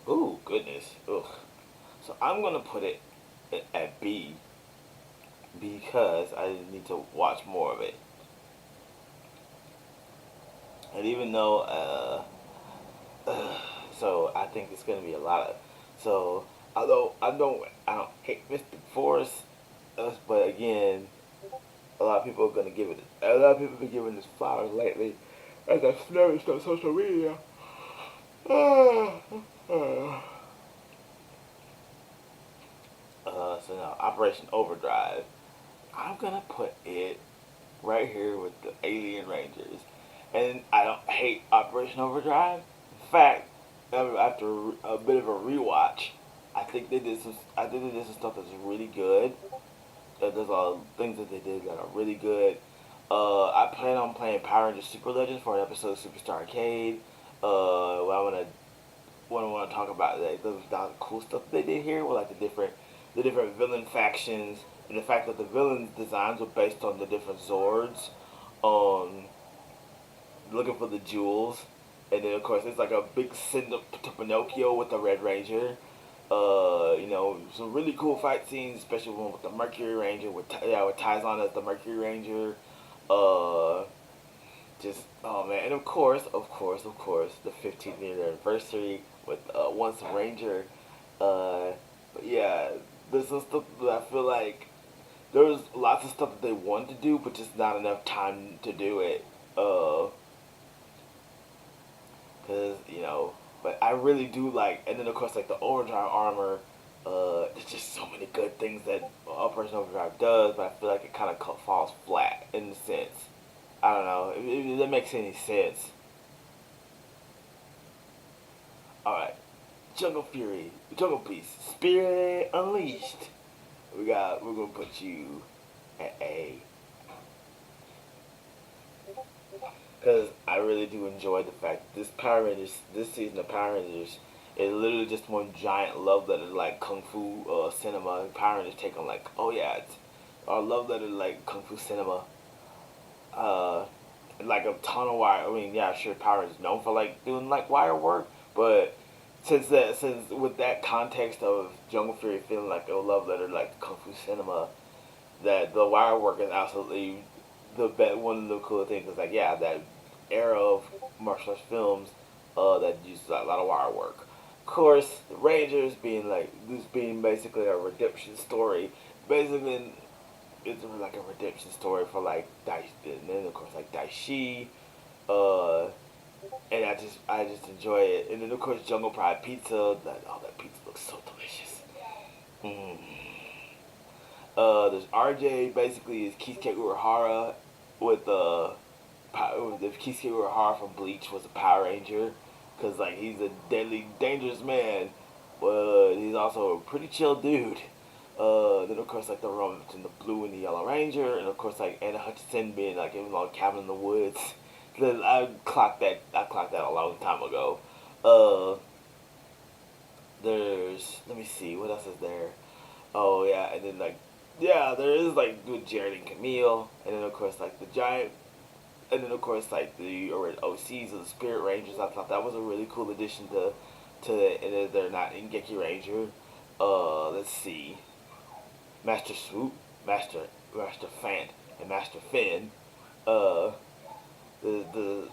Ooh, goodness. Ugh. So I'm gonna put it at B because I need to watch more of it. And even though, so I think it's gonna be a lot of. So although I don't hate Mystic Force, but again, a lot of people are gonna give it. A lot of people have been giving this flowers lately, as I've noticed on social media. So now Operation Overdrive. I'm gonna put it right here with the Alien Rangers, and I don't hate Operation Overdrive. In fact, after a bit of a rewatch, I think they did some. I think they did some stuff that's really good. There's a lot of things that they did that are really good. I plan on playing Power Rangers Super Legends for an episode of Superstar Arcade. Well, what I want to talk about the cool stuff they did here with like the different villain factions and the fact that the villains designs were based on the different Zords. Um, looking for the jewels, and then of course it's like a big send up to Pinocchio with the Red Ranger. Some really cool fight scenes, especially one with the Mercury Ranger with Tyzon as the Mercury Ranger. Uh, just oh man, and of course, the 15th year anniversary with Once a Ranger. But yeah, there's some stuff that I feel like there's lots of stuff that they wanted to do, but just not enough time to do it. Cause but I really do like, and then of course like the Overdrive armor. There's just so many good things that Operation Overdrive does, but I feel like it kind of falls flat in a sense. I don't know if that makes any sense. All right, Jungle Fury, Jungle Beast, Spirit Unleashed. We're gonna put you at A. Because I really do enjoy the fact that this season of Power Rangers is literally just one giant love letter like Kung Fu cinema. Power Rangers take on like, oh yeah, it's our love letter like Kung Fu cinema. Uh, like a ton of wire. I mean, yeah, sure, Power Rangers is known for like doing like wire work, but since with that context of Jungle Fury feeling like a love letter like Kung Fu cinema, that the wire work is absolutely one of the cool things is like yeah that era of martial arts films that used a lot of wire work. Of course, the Rangers being like this being basically a redemption story, basically it's like a redemption story for like Daishi, and then of course like Daishi, uh, and I just enjoy it. And then of course Jungle Pride pizza, that pizza looks so delicious. Mm. There's RJ, basically is Kisuke Urahara with the Kisuke Urahara from Bleach was a Power Ranger, cause like he's a deadly dangerous man, but he's also a pretty chill dude. Then of course like the romance between the Blue and the Yellow Ranger, and of course like Anna Hutchinson being like in a cabin in the woods. Then I clocked that a long time ago. Uh, there's let me see what else is there. Oh yeah, and then like yeah, there is like with Jared and Camille, and then of course like the giant, and then of course like the OCs of the Spirit Rangers. I thought that was a really cool addition to the, and then they're not in Geki Ranger. Let's see, Master Swoop, Master Fant, and Master Finn. Uh, the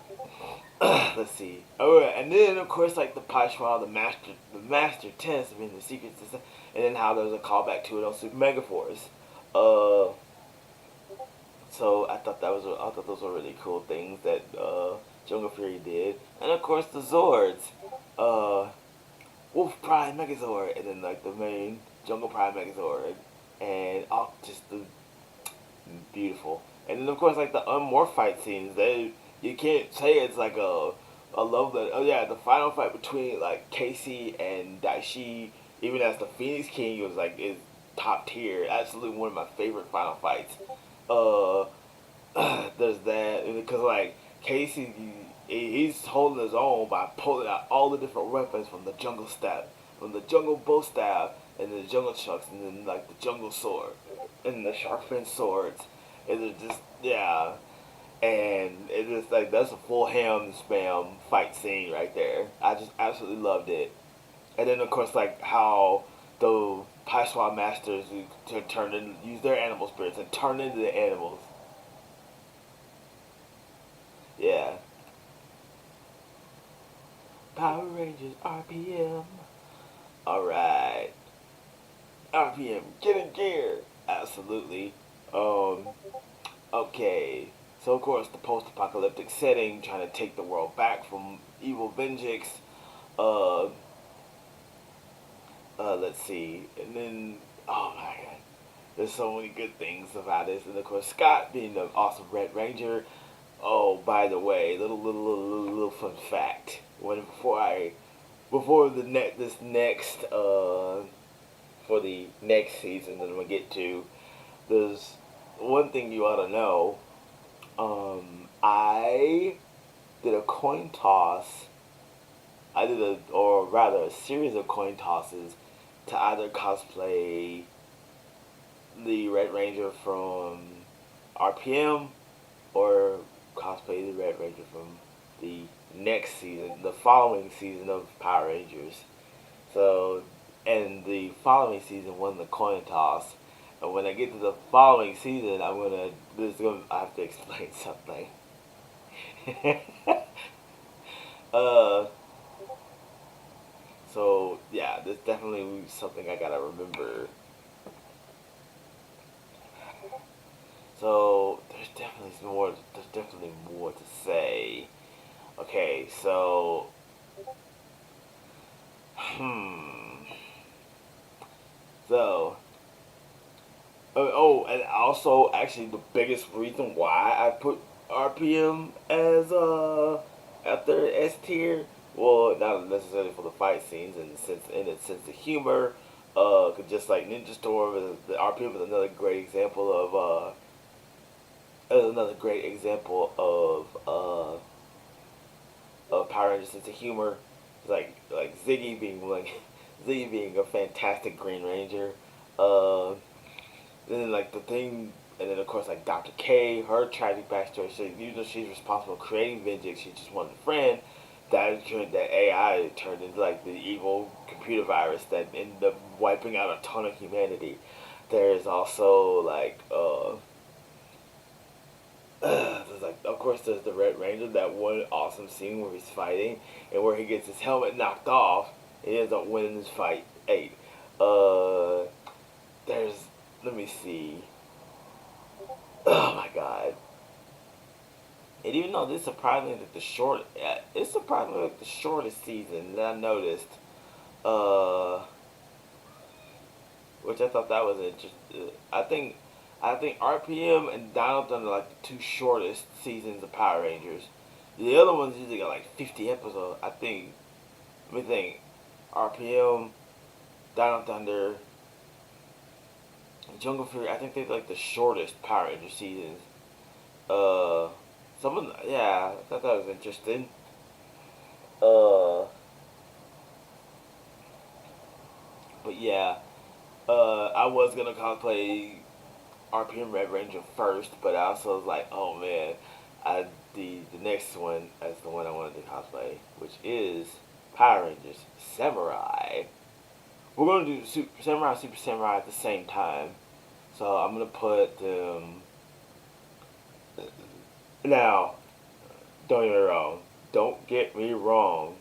let's see. Oh, yeah. And then of course like the Pashwa, the Master Test, I mean the Secret System, and then how there's a callback to it on Super Mega Force. Uh, so I thought those were really cool things that Jungle Fury did, and of course the Zords, uh, Wolf Prime Megazord, and then like the main Jungle Prime Megazord, and just the beautiful. And then of course like the unmorph fight scenes, they you can't say it's like a love that oh yeah the final fight between like Casey and Daishi, even as the Phoenix King was like is top tier, absolutely one of my favorite final fights. Uh, there's that because like Casey he's holding his own by pulling out all the different weapons from the jungle staff, from the jungle bow staff, and the jungle chucks, and then like the jungle sword, and the sharp fin swords. And it's just yeah, and it's just like that's a full ham spam fight scene right there. I just absolutely loved it. And then of course like how the Paiswa masters to turn and use their animal spirits and turn into the animals. Yeah. Power Rangers RPM. Alright. RPM, get in gear. Absolutely. Um okay. So of course the post apocalyptic setting trying to take the world back from evil Venjix. Uh let's see. And then oh my god. There's so many good things about this. And of course Scott being the awesome Red Ranger. Oh, by the way, little fun fact. When before the this next for the next season that I'm gonna get to, there's one thing you ought to know. I did a coin toss. I did or rather, a series of coin tosses to either cosplay the Red Ranger from RPM or cosplay the Red Ranger from the next season, the following season of Power Rangers. So, and the following season won the coin toss. And when I get to the following season, I have to explain something. uh, so yeah, this definitely something I gotta remember. So there's definitely more to say. Okay, so hmm. So and also actually the biggest reason why I put RPM as after S tier. Well, not necessarily for the fight scenes and its sense of humor. 'Cause just like Ninja Storm, the RPM is another great example of Power Rangers sense of humor. Like Ziggy being a fantastic Green Ranger. Uh, and then like the thing, and then of course like Dr. K, her tragic backstory. So even though she's responsible for creating Vengeance, she just wanted a friend. That AI turned into like the evil computer virus that ended up wiping out a ton of humanity. There's also like there's like of course there's the Red Ranger, that one awesome scene where he's fighting and where he gets his helmet knocked off and he ends up winning his fight. There's let me see. Oh my god. And even though this is surprisingly like it's surprisingly like the shortest season that I noticed. Uh, which I thought that was interesting. I think RPM and Dino Thunder are like the two shortest seasons of Power Rangers. The other ones usually got like 50 episodes. Let me think. RPM, Dino Thunder, Jungle Fury. I think they're like the shortest Power Ranger seasons. Uh, yeah, I thought that was interesting. Uh, but yeah, I was gonna cosplay RPM Red Ranger first, but I also was like, oh man, the next one is the one I wanted to cosplay, which is Power Rangers Samurai. We're gonna do Samurai Super Samurai at the same time, so I'm gonna put now. Don't get me wrong. Don't get me wrong.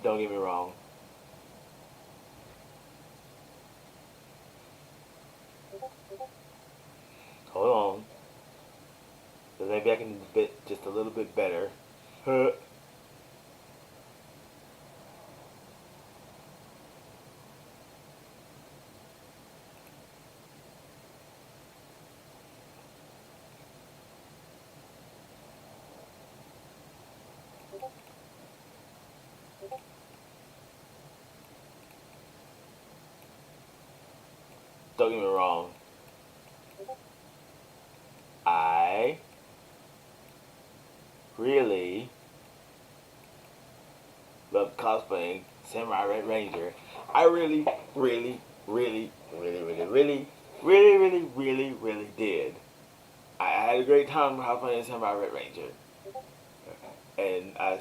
Don't get me wrong. Hold on. So maybe I can do bit just a little bit better. Don't get me wrong. I really love cosplaying Samurai Red Ranger. I really, really, really, really, really, really, really, really, really, really did. I had a great time cosplaying Samurai Red Ranger, and I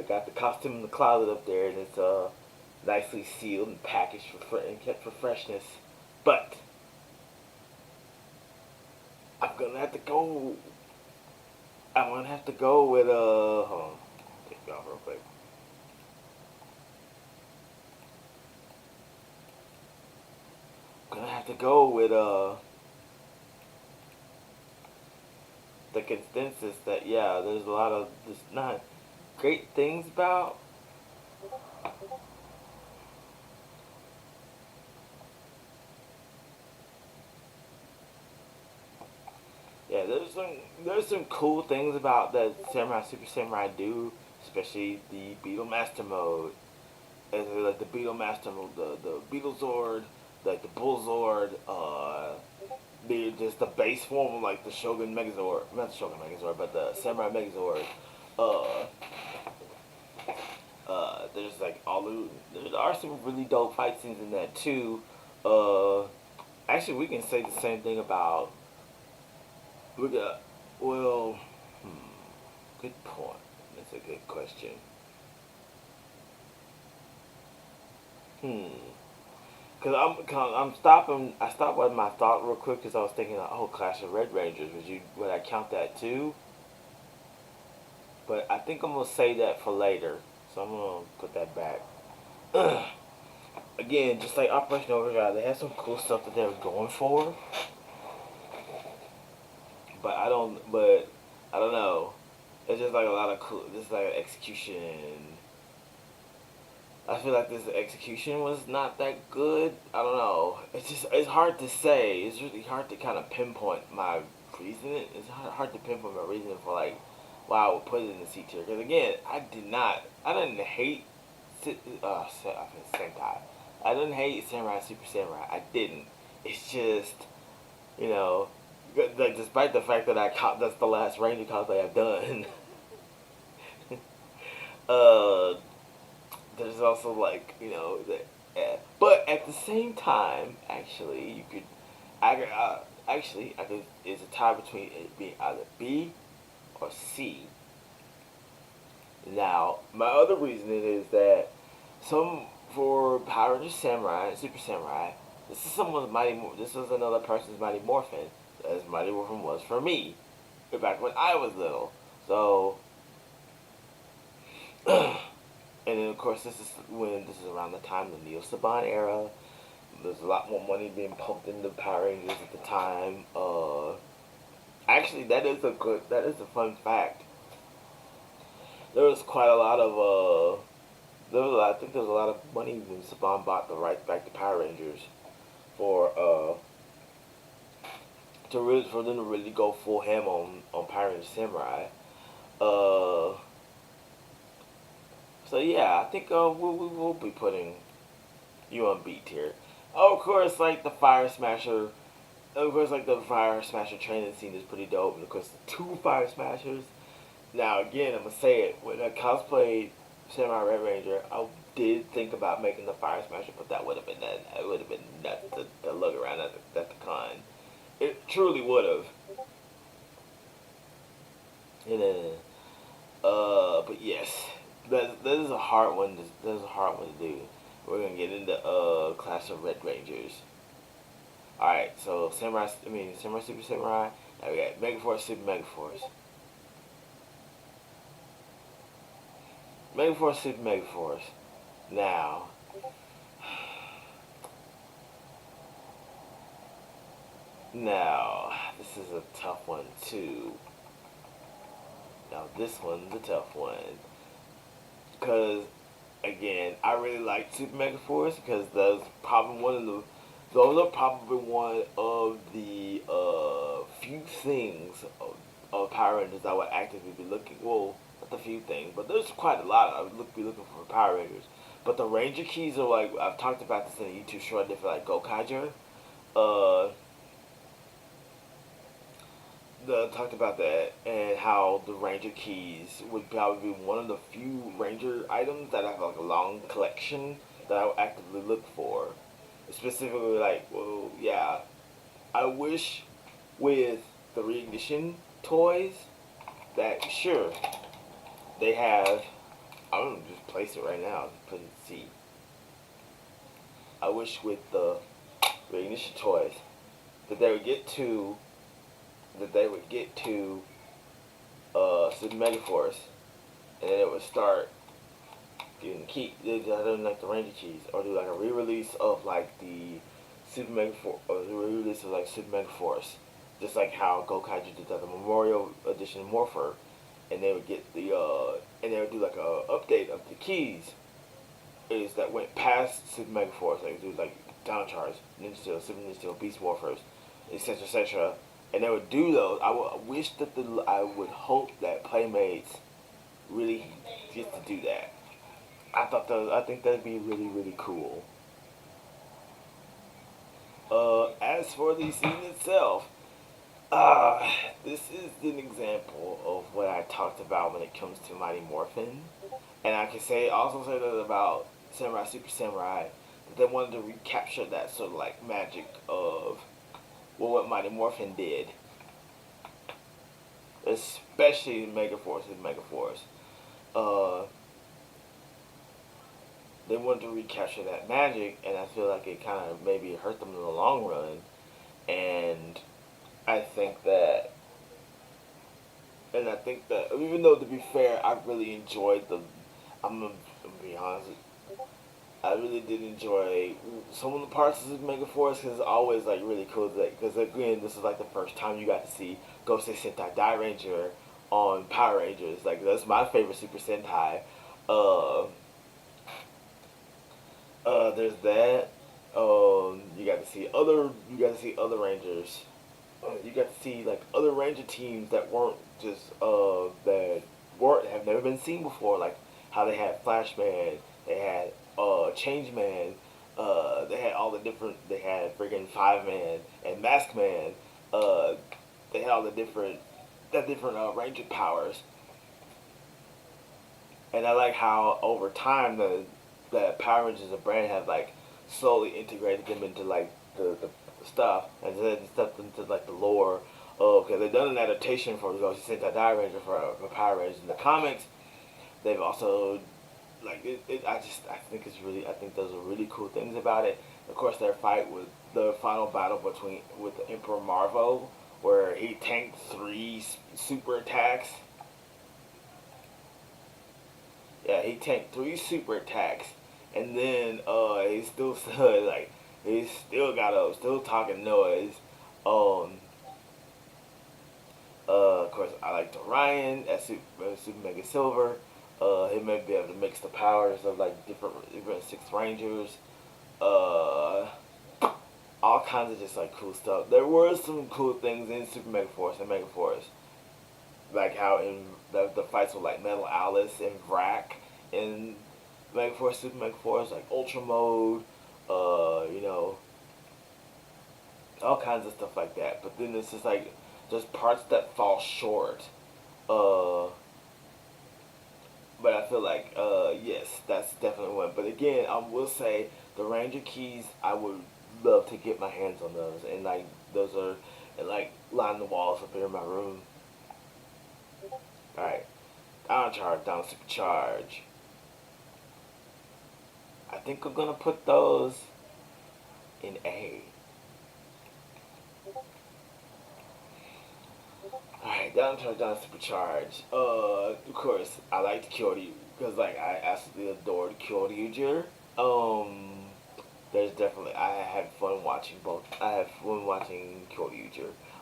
got the costume in the closet up there, and it's nicely sealed and packaged and kept for freshness. But I'm gonna have to go. I'm gonna have to go with Hold on, take me off real quick. I'm gonna have to go with the consensus that yeah, there's a lot of just not great things about. Yeah, there's some cool things about that Samurai Super Samurai do, especially the Beetle Master mode. And like the Beetle Master mode, the Beetle Zord, like the Bull Zord, the just the base form of like the Shogun Megazord, not the Shogun Megazord, but the Samurai Megazord. Uh, there's like there are some really dope fight scenes in that too. Uh, actually, we can say the same thing about we got well. Good point. That's a good question. Hmm. Cause I'm stopping. I stopped with my thought real quick because I was thinking, like, oh, Clash of Red Rangers. Would I count that too? But I think I'm gonna say that for later. So I'm gonna put that back. Again, just like Operation Overdrive, they had some cool stuff that they were going for. But I don't know. It's just like a lot of cool. Just like execution. I feel like this execution was not that good. I don't know. It's hard to say. It's really hard to kind of pinpoint my reason. It's hard to pinpoint my reason for like why I would put it in the C tier. Because again, I didn't hate Sentai. I didn't hate Samurai Super Samurai. I didn't. It's just you know, like despite the fact that that's the last Ranger cosplay I've done. uh, there's also like but at the same time, actually, I could. It's a tie between it being either B or C. Now, my other reasoning is that some for Power Rangers Samurai and Super Samurai, this is someone's Mighty. This was another person's Mighty Morphin, as Mighty Morphin was for me, back when I was little. So, and then of course this is around the time of the Neo Saban era. There's a lot more money being pumped into Power Rangers at the time. Actually, that is a fun fact. There was quite a lot of I think there was a lot of money when Saban bought the rights back to Power Rangers for for them to really go full ham on Power Rangers Samurai. Uh, so yeah, I think we will be putting you on B tier. Of course, like the Fire Smasher. Of course, like the Fire Smasher training scene is pretty dope. And of course, the two Fire Smashers. Now, again, I'm gonna say it. When I cosplayed Samurai Red Ranger, I did think about making the Fire Smasher, but that would have been that. It would have been nuts to look around at the con. It truly would have. And then, but yes, that is a hard one. That is a hard one to do. We're gonna get into Clash of Red Rangers. All right, so Samurai Super Samurai. Now we got Megaforce Super Megaforce. Megaforce Super Megaforce. Now, this is a tough one too. Now this one's a tough one. Because, again, I really like Super Megaforce because those are probably one of the few things of Power Rangers I would actively be looking. Well, not the few things, but there's quite a lot I would be looking for Power Rangers. But the Ranger keys are like I've talked about this in a YouTube short. They're like Gokaiger. Uh, talked about that and how the Ranger keys would probably be one of the few Ranger items that I have like a long collection that I would actively look for. Specifically, like, well, yeah, I wish with the Reignition toys that sure they have. I'm gonna just place it right now. Put it C. I wish with the Reignition toys that they would get to Super Megaforce, and then it would start getting like the Ranger keys, or do like a re-release of like the Super Megaforce, or the re-release of like Super Megaforce, just like how Gokaiger did the Memorial Edition Morpher, and they would get and they would do like a update of the keys, is that went past Super Megaforce, like do like Downcharge, Ninja Steel, Super Ninja Steel, Beast Morphers, etc. etc. And they would do those. I would hope that Playmates really gets to do that. I think that'd be really really cool. As for the scene itself, this is an example of what I talked about when it comes to Mighty Morphin, and I can also say that about Samurai Super Samurai, that they wanted to recapture that sort of like magic of what Mighty Morphin did, especially Megaforce and Megaforce. Uh, they wanted to recapture that magic, and I feel like it kind of maybe hurt them in the long run. And I think that, even though to be fair, I really enjoyed the. I'm gonna be honest. I really did enjoy some of the parts of Megaforce because it's always like really cool. Because again, this is like the first time you got to see Gosei Sentai Dairanger on Power Rangers. Like that's my favorite Super Sentai. Uh, there's that. You got to see other Rangers. You got to see like other Ranger teams that weren't just have never been seen before. Like how they had Flashman, they had Changeman, they had all the different. They had friggin' Five Man and Mask Man. Uh, they had all the different Ranger powers. And I like how over time the Power Rangers as a brand have like slowly integrated them into like the stuff and then stuff into like the lore of, because they've done an adaptation for the Ghost Sentai Dairanger for Power Rangers in the comics. They've also like I think those are really cool things about it. Of course, their fight with the final battle with Emperor Marvo, where he tanked 3 super attacks. Yeah, he tanked 3 super attacks, and then he still stood like He's still got up, still talking noise. Um, of course, I like Orion as Super Mega Silver. He may be able to mix the powers of like different Six Rangers. Uh, all kinds of just like cool stuff. There were some cool things in Super Mega Force and Mega Force, like how in the fights with like Metal Alice and Vrak in Mega Force, Super Mega Force, like Ultra Mode. You know, all kinds of stuff like that. But then it's just like just parts that fall short. Uh, but I feel like yes, that's definitely one. But again, I will say the Ranger keys, I would love to get my hands on those, and like those are and like line the walls up here in my room. All right, down charge, down supercharge. I think I'm gonna put those in A. Alright, down charge, down supercharge. Of course, I liked Kyoryu because like I absolutely adored Kyoryu. Um, there's definitely I had fun watching both. I had fun watching Kyoryu.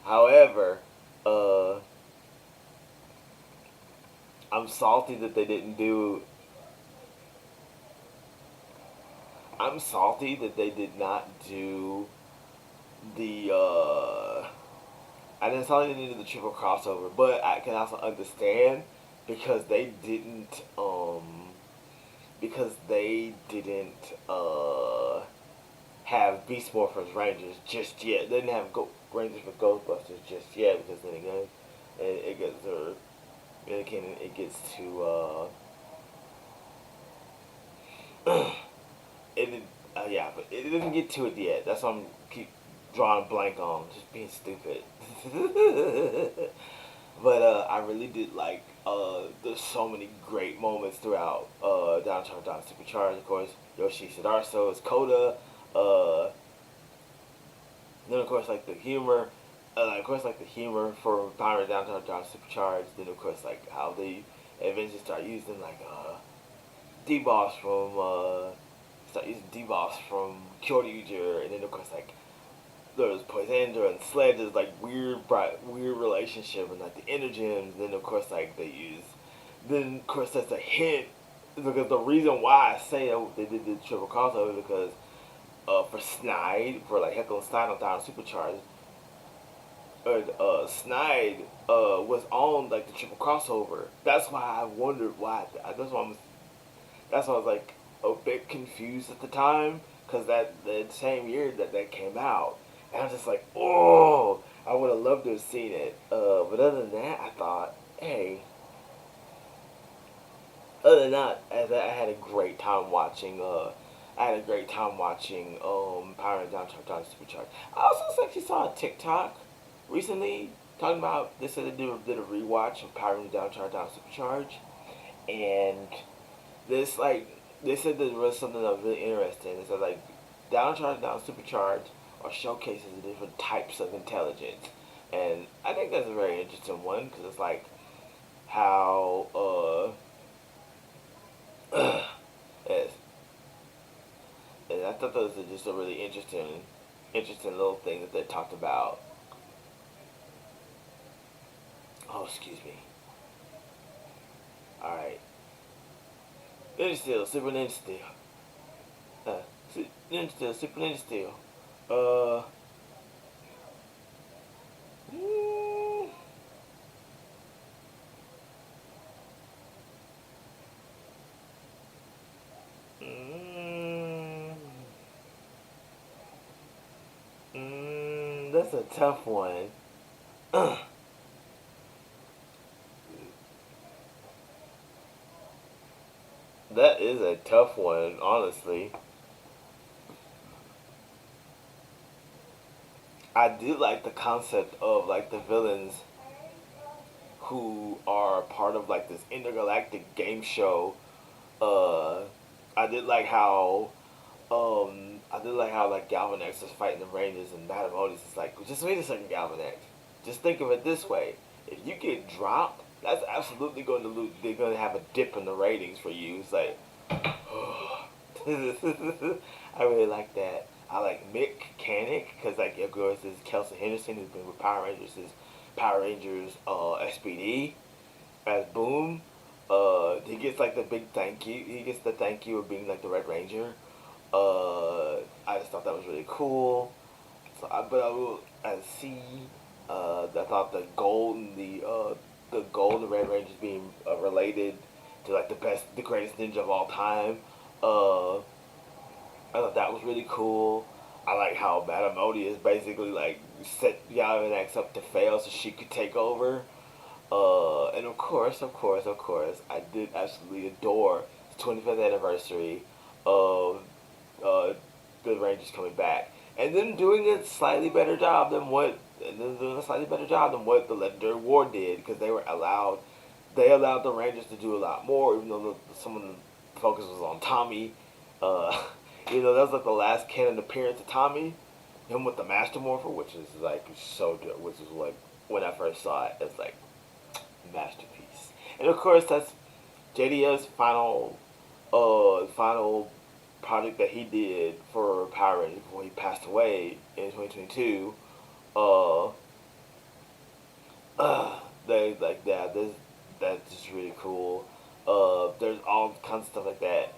However, uh, I'm salty that they didn't do. I'm salty that they did not do the. I didn't saw they needed the triple crossover, but I can also understand because they didn't because they didn't have Beast Morphers Rangers just yet. They didn't have Rangers for Ghostbusters just yet because then again it gets it gets to it yeah, but it didn't get to it yet. That's what I'm keep drawing a blank on, just being stupid. But I really did like. There's so many great moments throughout Downtime Down Supercharged. Of course, Yoshi Sidarso is Koda. Uh, then of course like the humor. Of course like the humor for Power Downtown Down Supercharged. Then of course like how they eventually start using like D-Boss from start using D-Boss from Kyoryu, and then of course like there's Poisandra and Sledge's like weird relationship, and like the Energems. Then of course like they use. Then of course that's a hint because the reason why I say that they did the triple crossover because for Snide for like Heckle and Snide on Down Supercharged, Snide was on like the triple crossover. That's why I wondered why. That's why I was like a bit confused at the time because that same year that came out. And I was just like, oh, I would have loved to have seen it. But other than that, I thought, hey. Other than that, I had a great time watching. I had a great time watching Power and Down Supercharged. I also actually saw a TikTok recently talking about they said they did a rewatch of Power and Down Supercharged, and this like they said there was something that was really interesting. They said like Down Supercharged or showcases the different types of intelligence. And I think that's a very interesting one because it's like how yes, and I thought that was just a really interesting little thing that they talked about. Oh, excuse me. All right, Ninja Steel, Super Ninja Steel, Ninja Steel, Super Ninja Steel. Uh. mm, mm, that's a tough one. That is a tough one, honestly. I do like the concept of like the villains who are part of like this intergalactic game show. Uh, I did like how like Galvanex is fighting the Rangers and Madame Otis is like, just wait a second, Galvanex. Just think of it this way: if you get dropped, that's absolutely going to lose. They're going to have a dip in the ratings for you. It's like, I really like that. I like Mick Canick because like of course is Kelsey Henderson who's been with Power Rangers is Power Rangers SPD as Boom. He gets like the big thank you. He gets the thank you of being like the Red Ranger. I just thought that was really cool. So, but I will as C. I thought the gold and the Red Rangers being related to like the greatest ninja of all time. Uh, I thought that was really cool. I like how Madame Modi is basically like set Yamanex up to fail so she could take over. And of course, I did absolutely adore the 25th anniversary of uh, the Rangers coming back, and then doing a slightly better job than what, and then doing a slightly better job than what the Legendary War did, because they allowed the Rangers to do a lot more, even though some of the focus was on Tommy. Uh, that was like the last canon appearance of Tommy, him with the Master Morpher, which is like so good, which is like when I first saw it, it's like masterpiece. And of course, that's JDF's final project that he did for Power Rangers before he passed away in 2022. Uh, they like that. That's just really cool. There's all kinds of stuff like that.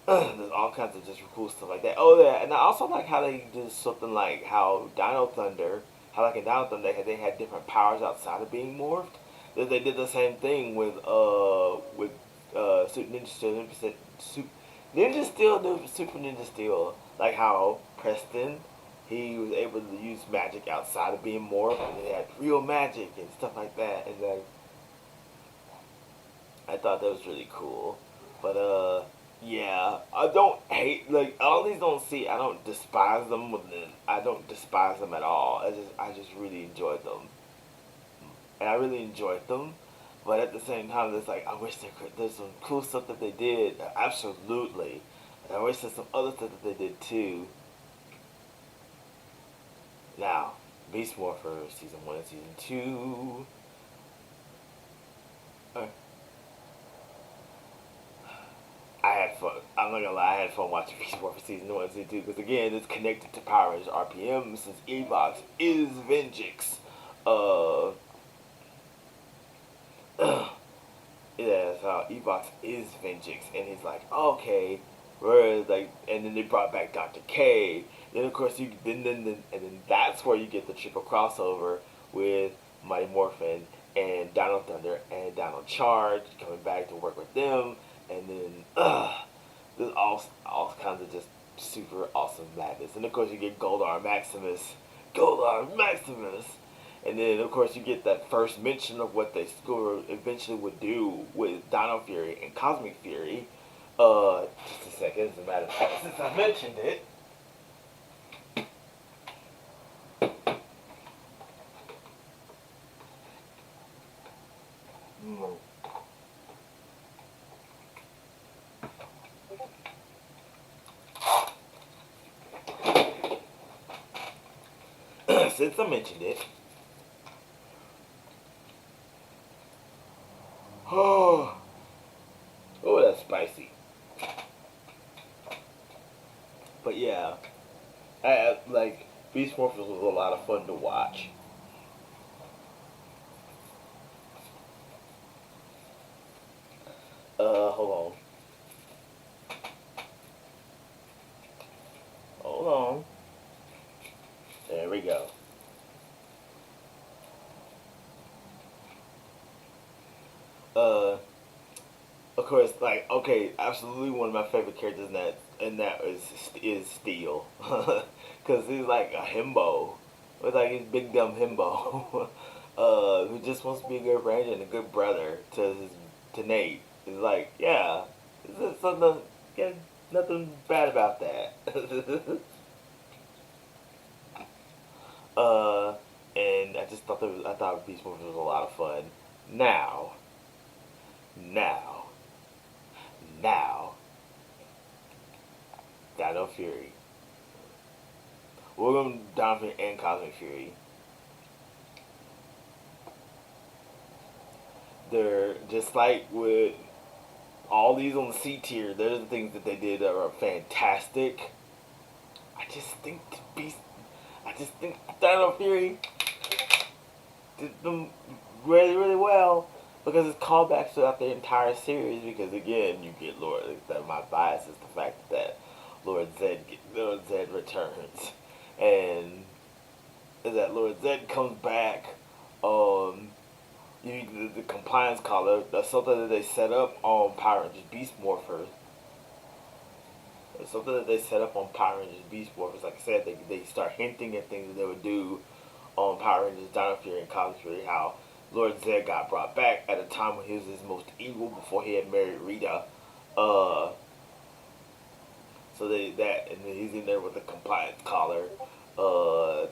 There's all kinds of just cool stuff like that. Oh yeah, and I also like how they did something like how Dino Thunder, how like in Dino Thunder they had different powers outside of being morphed. They did the same thing with Super Ninja Steel, Ninja Steel, Super Ninja Steel. Like how Preston, he was able to use magic outside of being morphed, and they had real magic and stuff like that. And like I thought that was really cool. But yeah, I don't hate like all these don't see. I don't despise them. I don't despise them at all. I just really enjoyed them, and I really enjoyed them. But at the same time, it's like I wish there's some cool stuff that they did. Absolutely, and I wish there's some other stuff that they did too. Now, Beast Morpher season 1 and season 2. Uh, I had fun. I'm not gonna lie, I had fun watching Beast Morpher season 1 and season 2 because again, it's connected to Power Rangers RPM since Evox is Vengeance. Uh, yeah, so Evox is Vengeance, and he's like, okay, whereas like, and then they brought back Dr. K. Then of course and then that's where you get the triple crossover with Mighty Morphin and Dino Thunder and Dino Charge coming back to work with them, and then there's all kinds of just super awesome madness, and of course you get Goldar Maximus, and then, of course, you get that first mention of what they score eventually would do with Dino Fury and Cosmic Fury. Just a second, as a matter of fact, since I mentioned it. Since I mentioned it. Oh, that's spicy. But yeah, like Beast Morphers was a lot of fun to watch. Hold on. Hold on. There we go. Uh, of course, like okay, absolutely one of my favorite characters in that is Steel, because he's like a himbo, with like his big dumb himbo, who just wants to be a good ranger and a good brother to Nate. It's like yeah, there's something yeah, nothing bad about that. uh, and I thought Beast Movers was a lot of fun. Now, now, now, Dino Fury. We're going to Dino Fury and Cosmic Fury. They're just like with all these on the C tier. There's the things that they did that are fantastic. I just think the Beast, I just think Dino Fury did them really, really well because it's callbacks throughout the entire series. Because again, you get Lord. That my bias is the fact that Lord Zed returns, and that Lord Zed comes back. The compliance collar. That's something that they set up on Power Rangers Beast Morphers. It's something that they set up on Power Rangers Beast Morphers. Like I said, they start hinting at things that they would do on Power Rangers Dino Fury and Cosmic Fury. How Lord Zed got brought back at a time when he was his most evil before he had married Rita. So and then he's in there with the compliance collar. So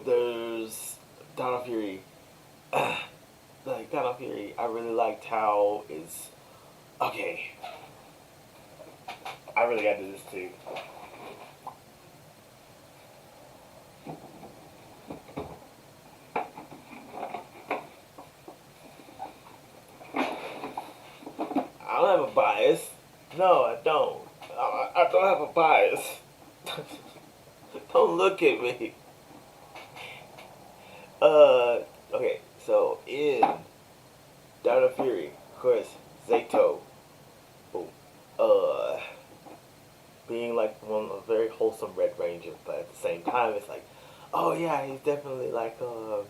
there's Dino Fury. Like Dino Fury, I really liked how it's okay. I really got to do this too. I don't have a bias. No, I don't. I don't have a bias. Don't look at me. Okay, so in Dino Fury, of course, Zato, uh, being like a very wholesome Red Ranger, but at the same time, it's like, oh yeah, he's definitely like him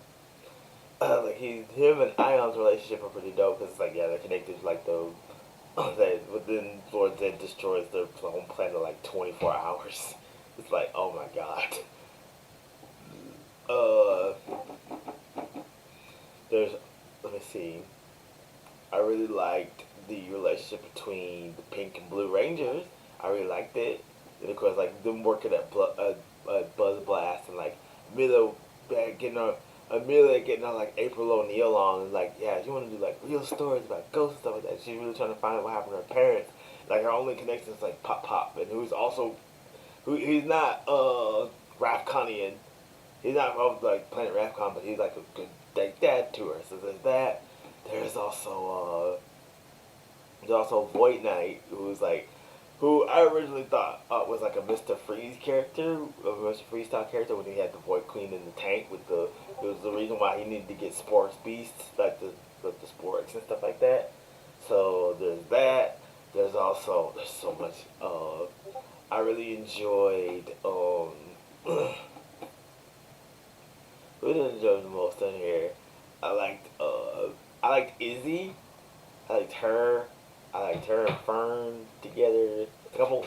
and Ion's relationship are pretty dope because it's like, yeah, they're connected like but then Lord Zed destroys their home planet in like 24 hours. It's like, oh my god. There's, let me see. I really liked the relationship between the Pink and Blue Rangers. I really liked it. And of course, like them working at Buzz Blast and like Milo getting on like April O'Neil on and like, yeah, she want to do like real stories about ghosts and stuff like that. She's really trying to find out what happened to her parents. Like her only connection is like Pop, and he's not Rafkonian. He's not of like Planet Rafcon, but he's like a good like dad to her. So there's that. There's also Void Knight, who I originally thought was like a Mr. Freeze character, a Mr. Freeze style character when he had the Void Queen in the tank it was the reason why he needed to get Sporks Beasts, like the Sporks and stuff like that. So there's that. There's so much. I really enjoyed. Who did I enjoy the most on here? I liked Izzy. I liked her. I liked her and Fern together. A couple.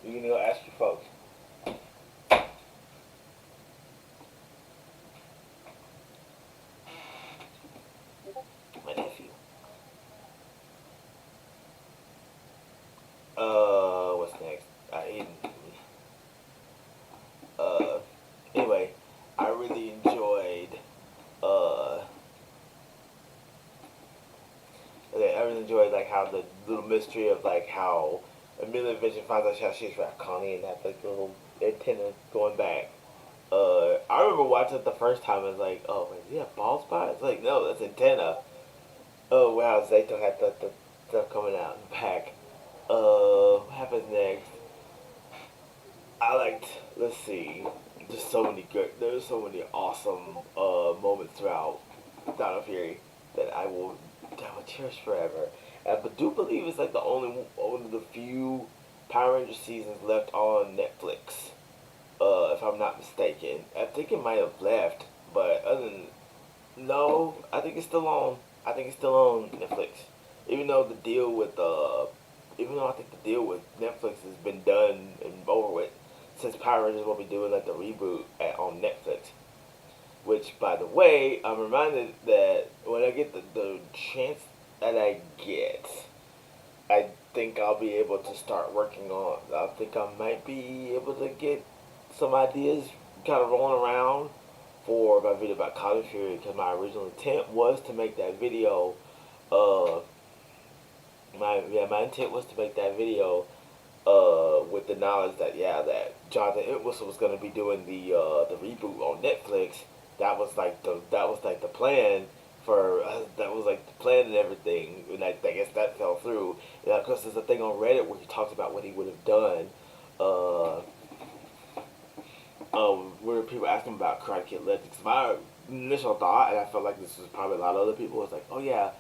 You can go ask your folks. My nephew. What's next? Anyway, I really enjoyed. I really enjoyed like how the little mystery of like how Amelia Vision finds out how she's Connie and that like little antenna going back. I remember watching it the first time. I was like, oh, is he a bald spot? It's like, no, that's antenna. Oh wow, Zato had the stuff coming out in the back. What happens next? I liked. Let's see. There's so many awesome moments throughout Dino Fury that I will cherish forever. But do believe it's like one of the few Power Ranger seasons left on Netflix. If I'm not mistaken, I think it might have left, but no, I think it's still on. I think it's still on Netflix. Even though I think the deal with Netflix has been done and over with, since Power Rangers will be doing like the reboot on Netflix. Which, by the way, I'm reminded that when I get the chance that I get, I think I'll be able to start working on. I think I might be able to get some ideas kind of rolling around for my video about Cosmic Fury, because my original intent was to make that video. My intent was to make that video with the knowledge that that Jonathan Entwistle was going to be doing the reboot on Netflix. That was like the plan, for that was like the plan and everything, and I guess that fell through. And of course, there's a thing on Reddit where he talks about what he would have done. Uh, where people ask him about Karate Kid Legends. My initial thought, and I felt like this was probably a lot of other people, was like, oh yeah,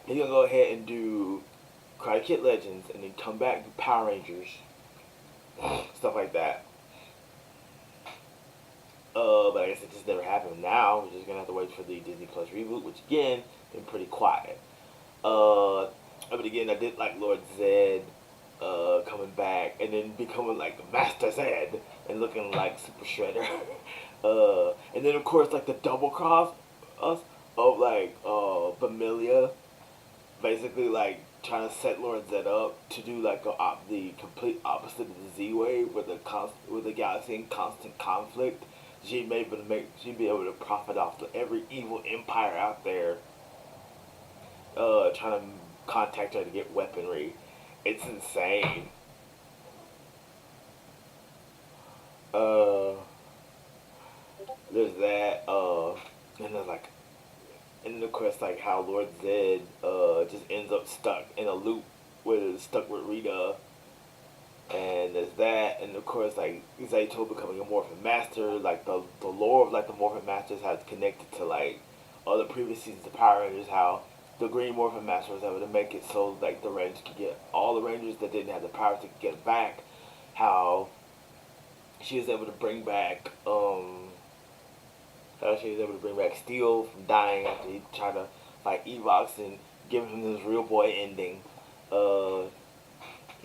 he's gonna go ahead and do Karate Kid Legends, and then come back to Power Rangers, stuff like that. But I guess it just never happened. Now we're just gonna have to wait for the Disney Plus reboot, which again been pretty quiet. But again, I did like Lord Zed coming back and then becoming like Master Zed and looking like Super Shredder. And then of course like the double cross us of like Familia, basically like trying to set Lord Zed up to do like the complete opposite of the Z Wave, with the galaxy in constant conflict. She'd be able to profit off every evil empire out there, trying to contact her to get weaponry. It's insane. Uh, there's that. And there's like, and then of course like how Lord Zed just ends up stuck in a loop stuck with Rita. And there's that, and of course, like Zayto becoming a Morphin Master, like the lore of like the Morphin Masters has connected to like other previous seasons of Power Rangers. How the Green Morphin Master was able to make it so like the Rangers could get all the Rangers that didn't have the power to get it back. How she was able to bring back how she was able to bring back Steel from dying after he tried to fight Evox and give him this real boy ending. Uh,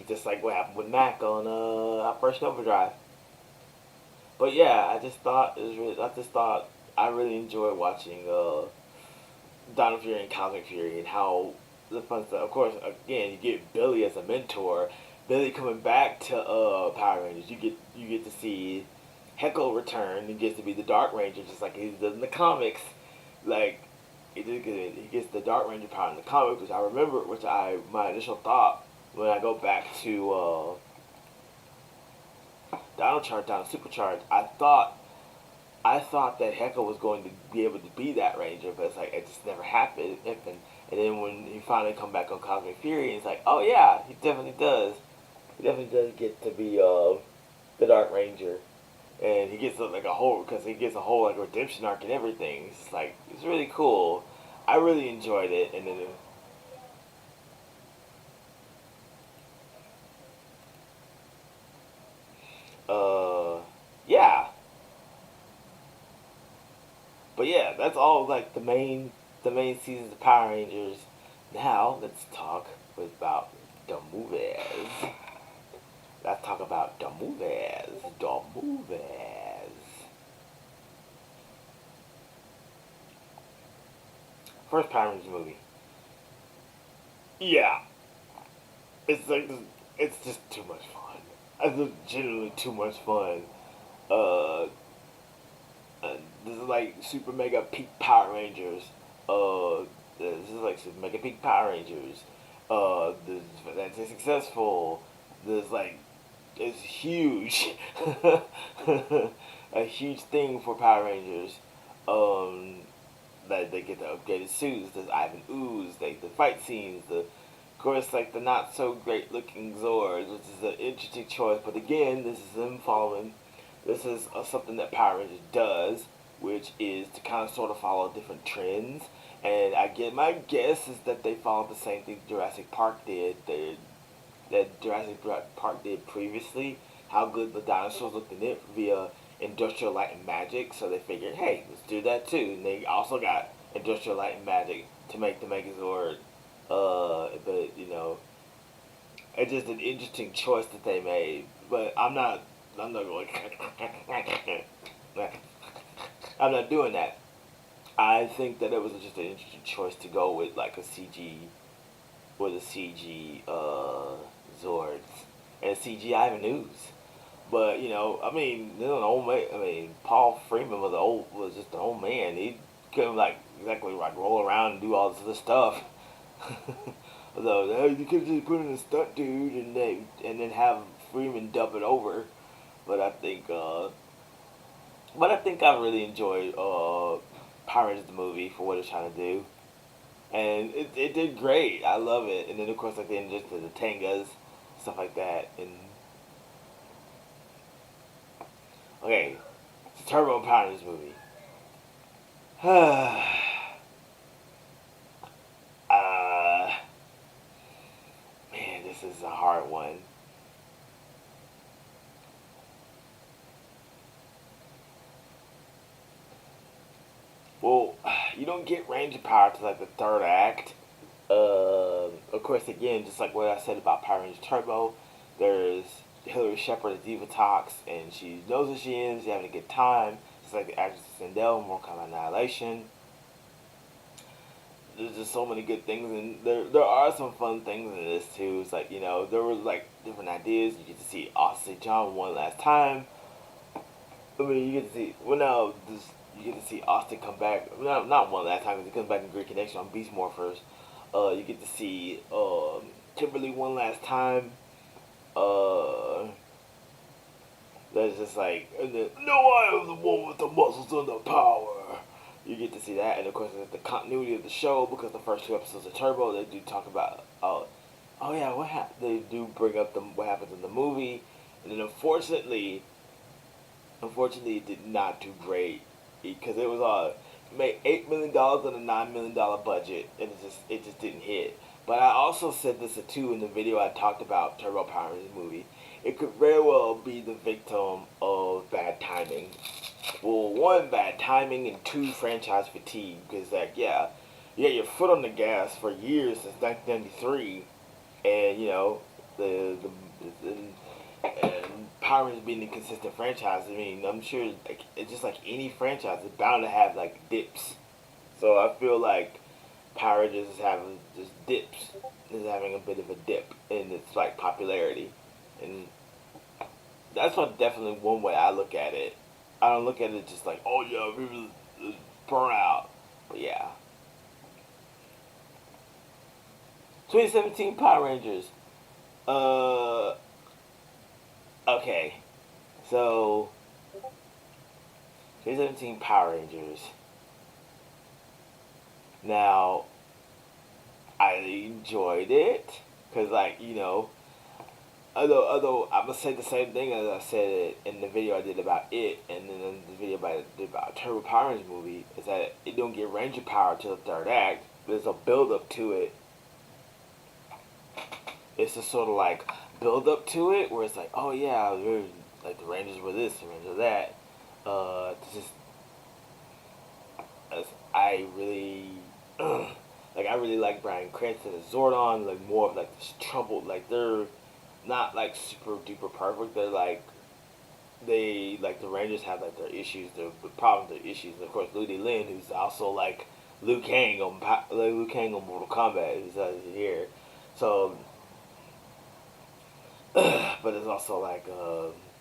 just like what happened with Mac on Operation Overdrive. But yeah, I just thought I really enjoyed watching Dino Fury and Cosmic Fury, and how the fun stuff. Of course, again, you get Billy as a mentor. Billy coming back to Power Rangers. You get to see Heckle return. He gets to be the Dark Ranger, just like he does in the comics. Like he gets the Dark Ranger power in the comics, which I remember, my initial thought when I go back to Dino Supercharged, I thought that Heckle was going to be able to be that Ranger, but it's like it just never happened. And then when he finally come back on Cosmic Fury, it's like, oh yeah, he definitely does. He definitely does get to be the Dark Ranger, and he gets like he gets a whole like redemption arc and everything. It's like it's really cool. I really enjoyed it, and then. Yeah. But yeah, that's all like the main seasons of Power Rangers. Now let's talk about the movies. Let's talk about the movies. The movies. First Power Rangers movie. Yeah, it's like it's just too much fun. It's legitimately too much fun. Uh, this is like Super Mega Peak Power Rangers. This is like Super Mega Peak Power Rangers. This is Fantastic Successful. This like it's huge, a huge thing for Power Rangers. Um, that they get the upgraded suits. There's Ivan Ooze, like the fight scenes, of course, like the not so great looking Zords, which is an interesting choice. But again, this is them following. This is something that Power Rangers does, which is to kind of sort of follow different trends. And my guess is that they followed the same thing Jurassic Park did. That Jurassic Park did previously. How good the dinosaurs looked in it via Industrial Light and Magic. So they figured, hey, let's do that too. And they also got Industrial Light and Magic to make the Megazord. But you know, it's just an interesting choice that they made. But I'm not going. I'm not doing that. I think that it was just an interesting choice to go with like a CG Zords and CG Ivan Ooze. But you know, I mean, you know, an old man. I mean, Paul Freeman was just an old man. He couldn't like exactly like roll around and do all this other stuff. Although you could just put in a stunt dude and then have Freeman dub it over. But I think I really enjoyed Power Rangers the movie for what it's trying to do. and it did great. I love it. And then of course like then just the tangas, stuff like that. And okay, it's Turbo Power in this movie. uh, Man, this is a hard one. Well, you don't get Ranger Power to like the third act. Of course, again, just like what I said about Power Rangers Turbo, there's Hillary Shepard as Diva Tox, and she knows who she is. She's having a good time. It's like the actress Sindel in Mortal Kombat Annihilation. There's just so many good things, and there are some fun things in this too. It's like there was like different ideas. You get to see Austin John one last time. I mean, you get to see you get to see Austin come back. Not one last time because he comes back in Great Connection on Beast Morphers. You get to see Kimberly one last time. Uh, that's just like, and then, no, I am the one with the muscles and the power. You get to see that, and of course, the continuity of the show because the first two episodes of Turbo they do talk about oh yeah, they do bring up what happens in the movie, and then unfortunately, it did not do great because it was made $8 million on a $9 million budget, and it just didn't hit. But I also said this too in the video I talked about Turbo Power in this movie. It could very well be the victim of bad timing. Well, one, bad timing, and two, franchise fatigue. Because you had your foot on the gas for years since 1993, and the and Power Rangers being a consistent franchise. I mean, I'm sure like it's just like any franchise, it's bound to have like dips. So I feel like Power Rangers is having just dips, is having a bit of a dip in its like popularity, and that's what definitely one way I look at it. I don't look at it just like, oh yeah, we was burn out, but yeah. 2017 Power Rangers. Uh, okay, so 2017 Power Rangers. Now, I enjoyed it because, although I'm gonna say the same thing as I said in the video I did about it, and then in the video I did about Turbo Power Rangers movie, is that it don't get Ranger power till the third act. There's a build up to it. It's a sort of like build up to it where it's like, oh yeah, like the Rangers were this, the Rangers were that. Just I really I really like Bryan Cranston as Zordon, like more of like this troubled, like they're not like super duper perfect. They're like the Rangers have like their issues, their problems, their issues. And of course, Ludi Lin, who's also like Liu Kang on Mortal Kombat, is here. So, but there's also like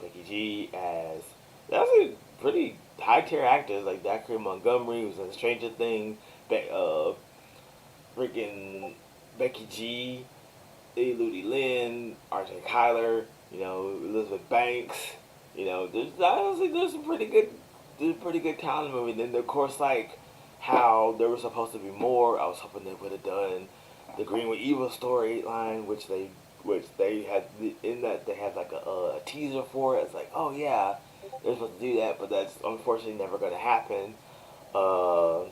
Becky G as that's a pretty high tier actors like Zachary Montgomery, who's in Stranger Things. Freaking Becky G, Ludi Lin, RJ Kyler, Elizabeth Banks. There's some pretty good talent in the movie. And then of course like how there was supposed to be more. I was hoping they would have done the Greenwood Evil storyline, which they had in that they had like a teaser for it. It's like, oh yeah, they're supposed to do that, but that's unfortunately never going to happen. Uh,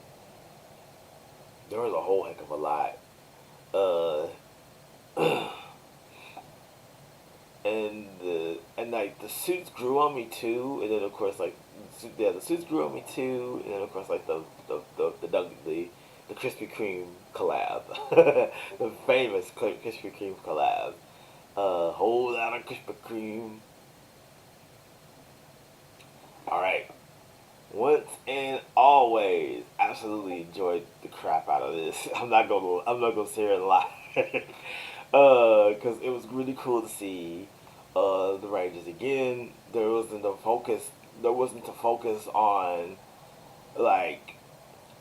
there was a whole heck of a lot. And like the suits grew on me too, and then of course like the suits grew on me too, and then of course like the Krispy Kreme collab, the famous Krispy Kreme collab. Whole lot of Krispy Kreme. All right. Once and always, absolutely enjoyed the crap out of this. I'm not gonna sit here and lie, because it was really cool to see the Rangers again. There wasn't a focus on like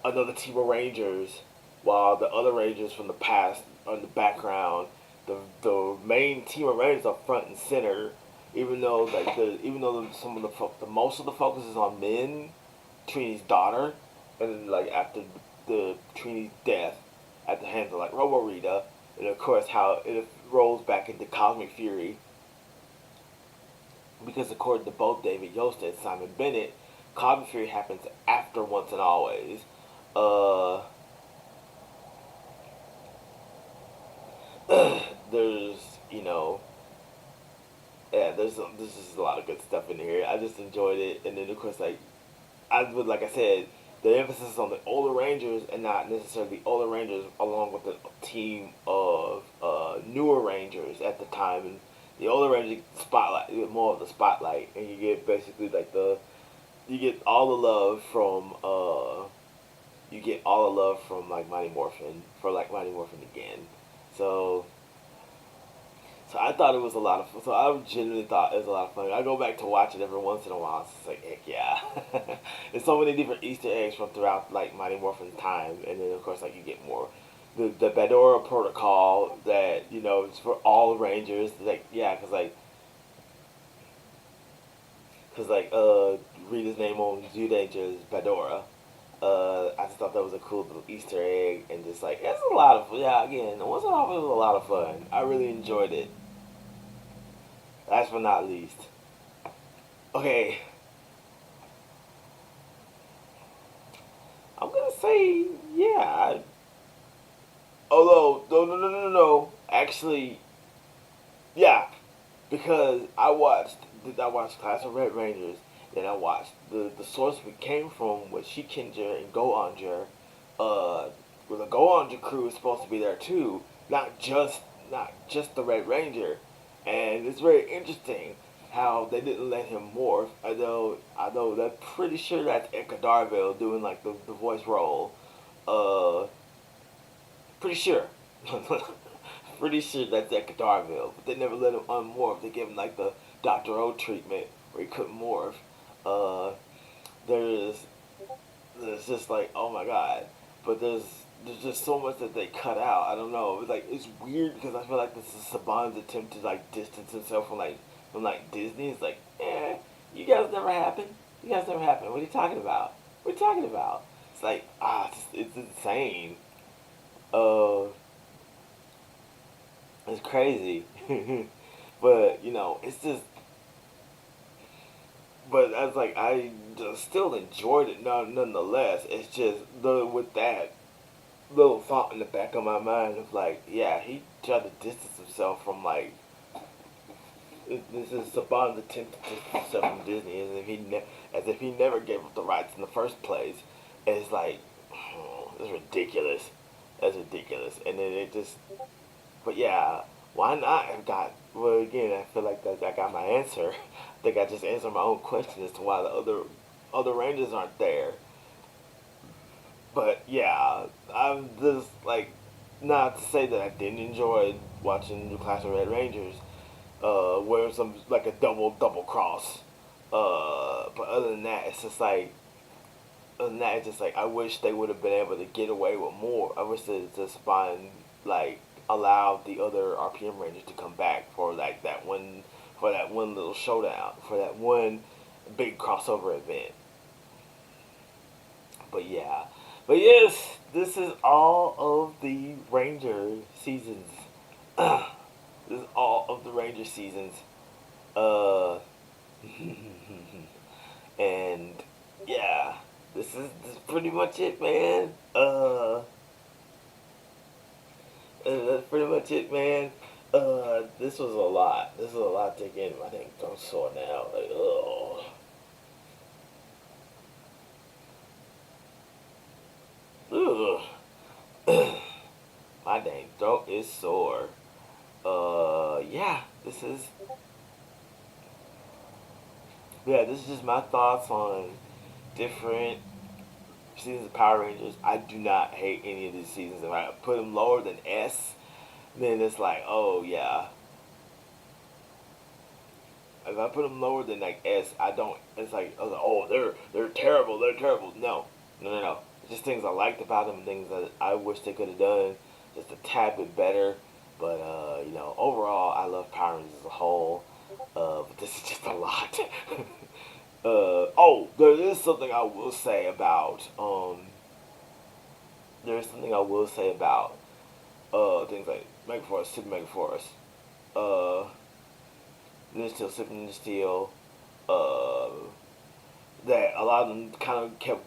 another team of Rangers, while the other Rangers from the past are in the background. The main team of Rangers are front and center, even though most of the focus is on Min, Trini's daughter, and then like after the Trini's death, at the hands of like Robo Rita, and of course how it rolls back into Cosmic Fury, because according to both David Yost and Simon Bennett, Cosmic Fury happens after Once and Always. Uh, there's, you know, yeah, there's just a lot of good stuff in here. I just enjoyed it, and then of course like I said, the emphasis on the older Rangers and not necessarily the older Rangers along with the team of newer Rangers at the time, and the older Rangers spotlight, you get more of the spotlight, and you get basically like you get all the love from like Mighty Morphin for like Mighty Morphin again. So so I thought it was a lot of fun. So I genuinely thought it was a lot of fun. I go back to watch it every once in a while. It's just like, heck yeah. There's so many different Easter eggs from throughout like Mighty Morphin's time, and then of course like you get more. The Badora protocol that it's for all Rangers. Like yeah, Rita's name on Zyudanger is Badora. I just thought that was a cool little Easter egg, and just like it's a lot of again, once in a while it was a lot of fun. I really enjoyed it. Last but not least, okay, I'm gonna say yeah. Although no, actually yeah, because I watched Class of Red Rangers, then I watched the source we came from with Shikinger and Go Anja, where the Go Anja crew is supposed to be there too, not just the Red Ranger, and it's very interesting how they didn't let him morph. I know that pretty sure that's Eka Darville doing like the voice role. Uh, Pretty sure. Pretty sure that's at Darville, but they never let him unmorph. They gave him like the Dr. O treatment where he couldn't morph. Uh, there's there's just like oh my god, but there's just so much that they cut out. I don't know. It's weird because I feel like this is Saban's attempt to like distance himself from Disney. It's like you guys never happened. You guys never happened. What are you talking about? What are you talking about? It's like it's insane. Uh, it's crazy. But it's just. But I was like, I just still enjoyed it. Nonetheless, it's just with that little thought in the back of my mind of like, yeah, he tried to distance himself from like. This is Saban's attempt to distance himself from Disney, as if he never gave up the rights in the first place. And it's like, it's ridiculous. That's ridiculous. And then it just. But yeah, why not have got? Well, again, I feel like that I got my answer. I think I just answered my own question as to why the other Rangers aren't there. But yeah, I'm just like not to say that I didn't enjoy watching the Clash of Red Rangers, where some like a double cross. But other than that, it's just like other than that, it's just like I wish they would have been able to get away with more. I wish they just find like allow the other RPM Rangers to come back for like that one little showdown, for that one big crossover event. But yeah. But yes, this is all of the Ranger seasons. This is all of the Ranger seasons. Uh and yeah, this is pretty much it, man. That's pretty much it, man. This was a lot. This was a lot to take in. I think I'm sore now. Like, oh. Ugh. My dang throat is sore. Yeah, this is just my thoughts on different seasons of Power Rangers. I do not hate any of these seasons. If I put them lower than S, then it's like, oh yeah. If I put them lower than like S, I don't. It's like, oh, they're terrible. They're terrible. No. Just things I liked about them, things that I wish they could have done just a tad bit better. But overall, I love Power Rangers as a whole. But this is just a lot. Oh, there is something I will say about there's something I will say about things like Megaforce, Super Megaforce, uh, Ninja Steel, Super Ninja Steel, uh, that a lot of them kind of kept.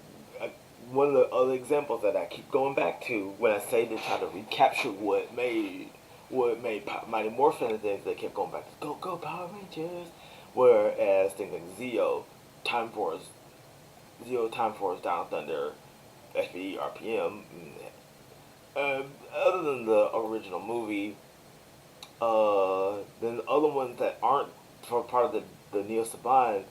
One of the other examples that I keep going back to when I say to try to recapture what made Mighty Morphin and things, they kept going back to Go Go Power Rangers, whereas things like Zeo, Time Force, Down Thunder, SPE, RPM. Other than the original movie, then the other ones that aren't for part of the Neo Saban,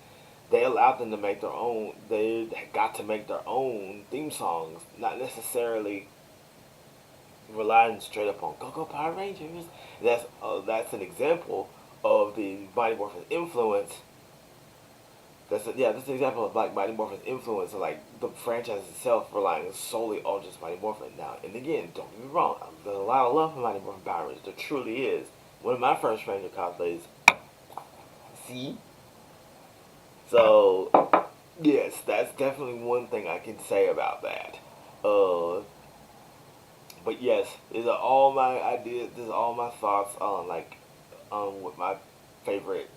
they allowed them to make their own. They got to make their own theme songs, not necessarily relying straight up on Go Go Power Rangers. That's an example of the Mighty Morphin influence. That's an example of like Mighty Morphin's influence, of like the franchise itself relying solely on just Mighty Morphin. Now, and again, don't get me wrong, there's a lot of love for Mighty Morphin Power Rangers. There truly is. One of my first Ranger cosplays. See, so yes, that's definitely one thing I can say about that. But yes, these are all my ideas. These are all my thoughts on what my favorite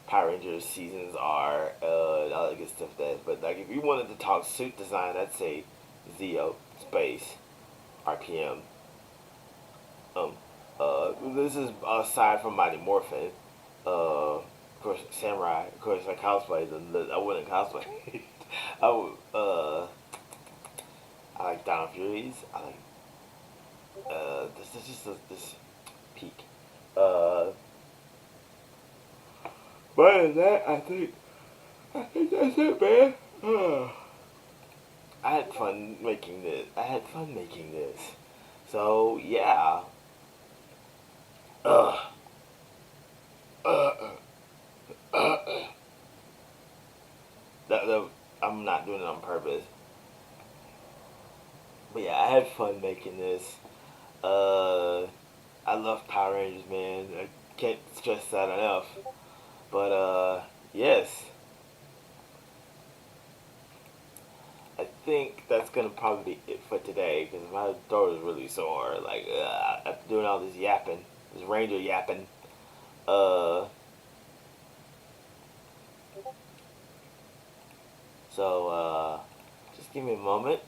Power Rangers seasons are. All that good stuff. But like if you wanted to talk suit design, I'd say Zeo, Space, RPM. Um, this is aside from Mighty Morphin. Of course, Samurai. Of course, I cosplay. I wouldn't cosplay. I would. I like Dino Furies. I like. This is just this peak. But other than that, I think that's it, man. I had fun making this. So yeah. Uh, uh, that I'm not doing it on purpose. But yeah, I had fun making this. Uh, I love Power Rangers, man. I can't stress that enough. But yes, I think that's gonna probably be it for today because my throat is really sore. Like after doing all this yapping, this Ranger yapping. Uh, so just give me a moment,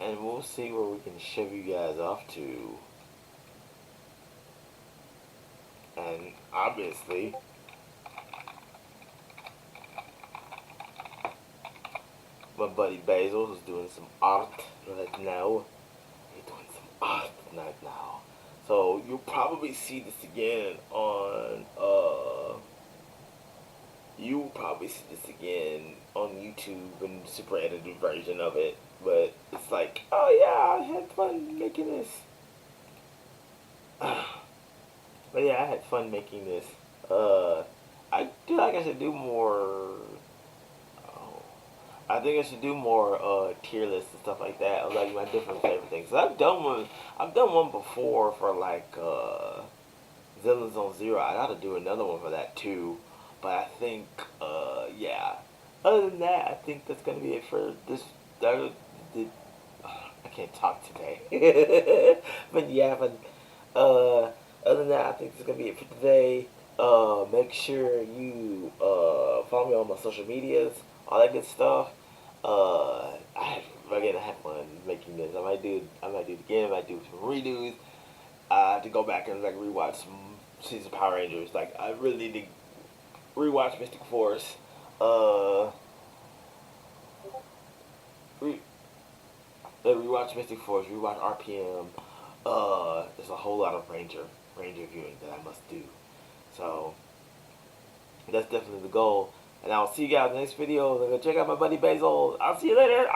and we'll see where we can shove you guys off to. And obviously, my buddy Basil is doing some art right now. He's doing some art right now. So you'll probably see this again on you'll probably see this again on YouTube and super edited version of it. But it's like, oh yeah, I had fun making this. But yeah, I had fun making this. I feel like I should do more. Oh, I think I should do more tier lists and stuff like that. Of like my different favorite things. 'Cause I've done one. I've done one before for like Villain Zone Zero. I gotta do another one for that too. But I think yeah. Other than that, I think that's gonna be it for this. I can't talk today. But yeah, but other than that, I think that's gonna be it for today. Make sure you follow me on my social medias, all that good stuff. I had fun making this. I might do it again. I might do some redos. I have to go back and like rewatch some seasons of Power Rangers. Like I really need to rewatch Mystic Force. Re- Rewatch Mystic Force. Rewatch RPM. There's a whole lot of Ranger viewing that I must do. So that's definitely the goal. And I'll see you guys in the next video. Check out my buddy Basil. I'll see you later.